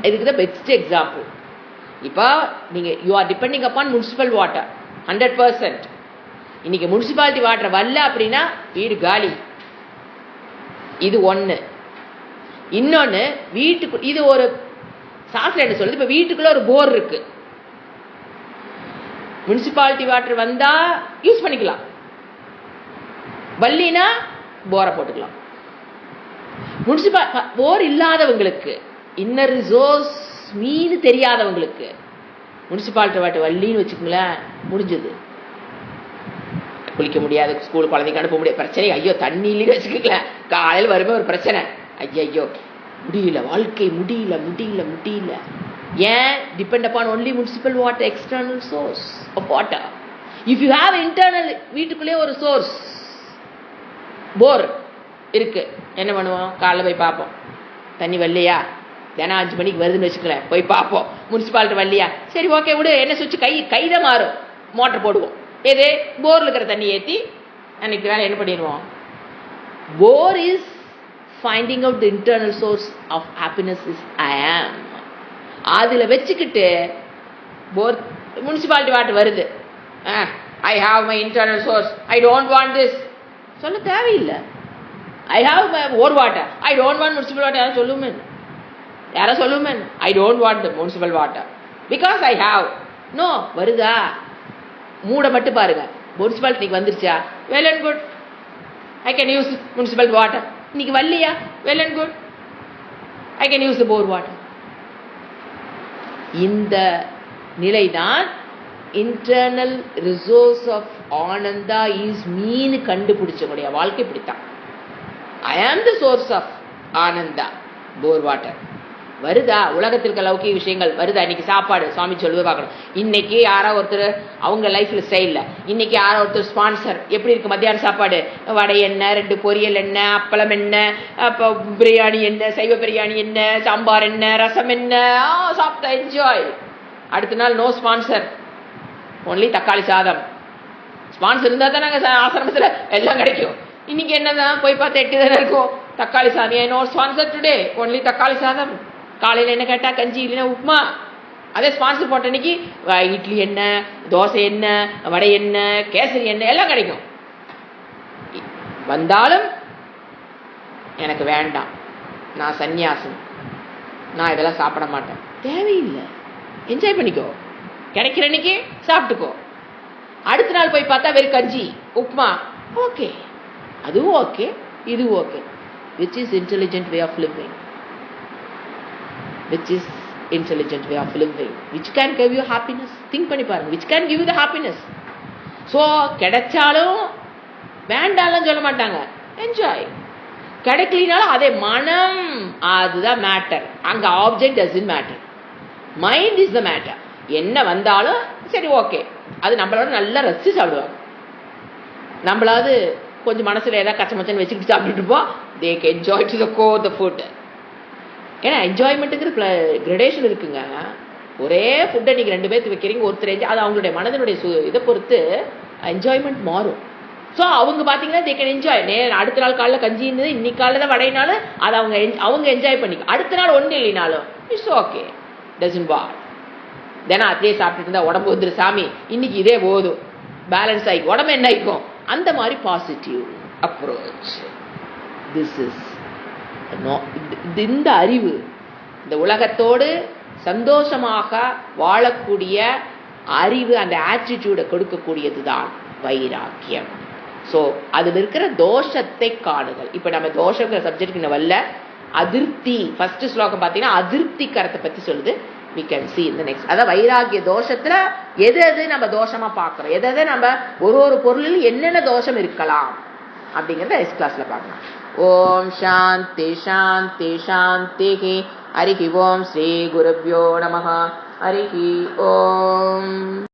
இதுக்கு தான் பெஸ்ட் எக்ஸாம்பிள். இப்போ நீங்கள் you are depending upon municipal water 100%. இன்னைக்கு முனிசிபாலிட்டி வாட்டர் வரல அப்படின்னா வீடு காலி. இது ஒன்று. இன்னொன்று, வீட்டுக்கு இது ஒரு சாஸ்திரம் என்ன சொல்லுது, இப்போ வீட்டுக்குள்ள ஒரு போர் இருக்கு, முனிசிபாலிட்டி வாட்டர் வந்தா யூஸ் பண்ணிக்கலாம், வல்லினா போரை போட்டுக்கலாம். போர் இல்லாதவங்களுக்கு, இன்னர் ரிசோர்ஸ் மீன் தெரியாதவங்களுக்கு முனிசிபாலிட்டி வாட்டர் வள்ளின்னு வச்சுக்கோங்களேன், முடிஞ்சது. குளிக்க முடியாது, ஸ்கூல் குழந்தைக்கு அனுப்ப முடியாது, பிரச்சனை. ஐயோ தண்ணியிலேயே வச்சுக்கலாம், காலையில் வருமே ஒரு பிரச்சனை, ஐயோ முடியல, வாழ்க்கை முடியல முடியல முடியல. ஏன்? Depend upon only municipal water, external source of water. If you have internal, வீட்டுக்குள்ளே ஒரு சோர்ஸ் போர் இருக்கு, என்ன பண்ணுவோம்? காலைல போய் பார்ப்போம், தண்ணி வரலையா, தினம் 5 மணிக்கு வருதுன்னு வச்சுக்கலேன், போய் பார்ப்போம். முனிசிபாலிட்டி வரலையா, சரி ஓகே விடு, என்ன சுவிட்ச் கைதான் மாறும், மோட்டர் போடுவோம். எது? போரில் இருக்கிற தண்ணி ஏற்றி அன்னைக்கு வேலை என்ன பண்ணிடுவோம்? Bore is finding out the internal source of happiness is I am. அதில் வச்சுக்கிட்டு போர் முனிசிபாலிட்டி வாட்டர் வருது, I have my internal source, I don't want this சொல்ல தேவையில்லை. I have my bore water, I don't want municipal water. யாரோ சொல்லுமே I don't want the municipal water because I have. No, வருதா? மூட மட்டும் பாருங்க, municipality வந்துருச்சா, well and good, I can use municipal water. இன்னைக்கு வரலையா, well and good, I can use the bore water. இந்த நிலைதான் இன்டர்னல் ரிசோர்ஸ் ஆஃப் ஆனந்தா இஸ் மீன் கண்டுபிடிச்சவனுடைய வாழ்க்கை. பிடித்தான் I am the source of ஆனந்தா, போர் வாட்டர். வருதா? உலகத்திற்கு லௌகிக விஷயங்கள் வருதா? இன்னைக்கு சாப்பாடு சுவாமி சொல்லுவே பார்க்கணும். இன்னைக்கு யாரோ ஒருத்தர் அவங்க லைஃப்ல ஸ்டைலில், இன்னைக்கு யாரோ ஒருத்தர் ஸ்பான்சர், எப்படி இருக்கு மத்தியான சாப்பாடு, வடை என்ன, 2 பொரியல் என்ன, அப்பளம் என்ன, அப்போ பிரியாணி என்ன, சைவ பிரியாணி என்ன, சாம்பார் என்ன, ரசம் என்ன, சாப்பிட்டா என்ஜாய். அடுத்த நாள் நோ ஸ்பான்சர், ஒன்லி தக்காளி சாதம். ஸ்பான்சர் இருந்தால் தான் நாங்கள் ஆசிரமத்தில் எல்லாம் கிடைக்கும். இன்னைக்கு என்னதான் போய் பார்த்தா 8 தானே இருக்கும், தக்காளி சாதம். நோ ஸ்பான்சர் டுடே, ஒன்லி தக்காளி சாதம். காலையில் என்ன கேட்டால் கஞ்சி, இல்லைன்னா உப்புமா. அதே ஸ்பான்சர் போட்ட அன்னைக்கு இட்லி என்ன, தோசை என்ன, வடை என்ன, கேசரி என்ன, எல்லாம் கிடைக்கும். வந்தாலும் எனக்கு வேண்டாம், நான் சன்னியாசம், நான் இதெல்லாம் சாப்பிட மாட்டேன். தேவையில்லை, என்ஜாய் பண்ணிக்கோ, கிடைக்கிற அன்னைக்கு சாப்பிட்டுக்கோ. அடுத்த நாள் போய் பார்த்தா வெறும் கஞ்சி உப்புமா, ஓகே, அதுவும் ஓகே, இதுவும் okay. Which is intelligent way of living, which is intelligent way of living, which can give you happiness. think பண்ணி பாருங்க, which can give you the happiness. so கிடைச்சாலும் வேண்டாம்னு சொல்ல மாட்டாங்க, என்ஜாய். கிடைக்கலினாலும் அதே மனம், அதுதான் மேட்டர். அங்க object doesn't matter, mind is the matter. என்ன வந்தாலும் சரி ஓகே, அது நம்மளோட நல்லா ரசிச்சு சாப்பிடுவாங்க. நம்மளாவது கொஞ்சம் மனசுல ஏதாவது கச்சமச்சன்னு வச்சுக்கிட்டு சாப்பிட்டுட்டு இருப்போம். they can enjoy to the core the food. ஏன்னா என்ஜாய்மெண்ட்டுங்கிற கிரடேஷன் இருக்குங்க. ஒரே ஃபுட்டை நீங்கள் 2 பேர்த்து வைக்கிறீங்க, ஒருத்தர் அது அவங்களுடைய மனதினுடைய இதை பொறுத்து என்ஜாய்மெண்ட் மாறும். ஸோ அவங்க பார்த்தீங்கன்னா தே கேன் என்ஜாய். அடுத்த நாள் காலையில் கஞ்சி இருந்தது, இன்னைக்கு காலையில் தான் வடையினாலும் அதை அவங்க என்ஜாய் பண்ணிக்க. அடுத்த நாள் ஒன்றும் இல்லைனாலும் இட்ஸ் ஓகே, டசன்ட் வாட். தினம் அதே சாப்பிட்டுட்டு இருந்தால் உடம்பு வந்துரு சாமி, இன்னைக்கு இதே போதும், பேலன்ஸ் ஆகி உடம்பு என்ன ஆகிக்கும். அந்த மாதிரி பாசிட்டிவ் அப்ரோச். திஸ் இஸ் இந்த அறிவு, இந்த உலகத்தோடு சந்தோஷமாக வாழக்கூடிய அறிவு, அந்த ஆட்டிடியூடை கொடுக்கக்கூடியது தான் வைராக்கியம். ஸோ அதில் இருக்கிற தோஷத்தை காணுதல். இப்போ நம்ம தோஷங்கிற சப்ஜெக்டுக்கு வரல, அதிருப்தி ஃபர்ஸ்ட் ஸ்லோகம் பார்த்தீங்கன்னா அதிருப்தி கரத்தை பற்றி சொல்லுது. we can see in the next. அதான் வைராகிய தோஷத்துல எது எது நம்ம தோஷமா பார்க்கிறோம், எது எது நம்ம ஒரு பொருளில் என்னென்ன தோஷம் இருக்கலாம் அப்படிங்கிறத நெக்ஸ்ட் கிளாஸ்ல பார்க்கலாம். ஓம் சாந்தி சாந்தி சாந்தி. ஹரி ஓம் ஸ்ரீ குருப்யோ நமஹ. ஹரி ஓம்.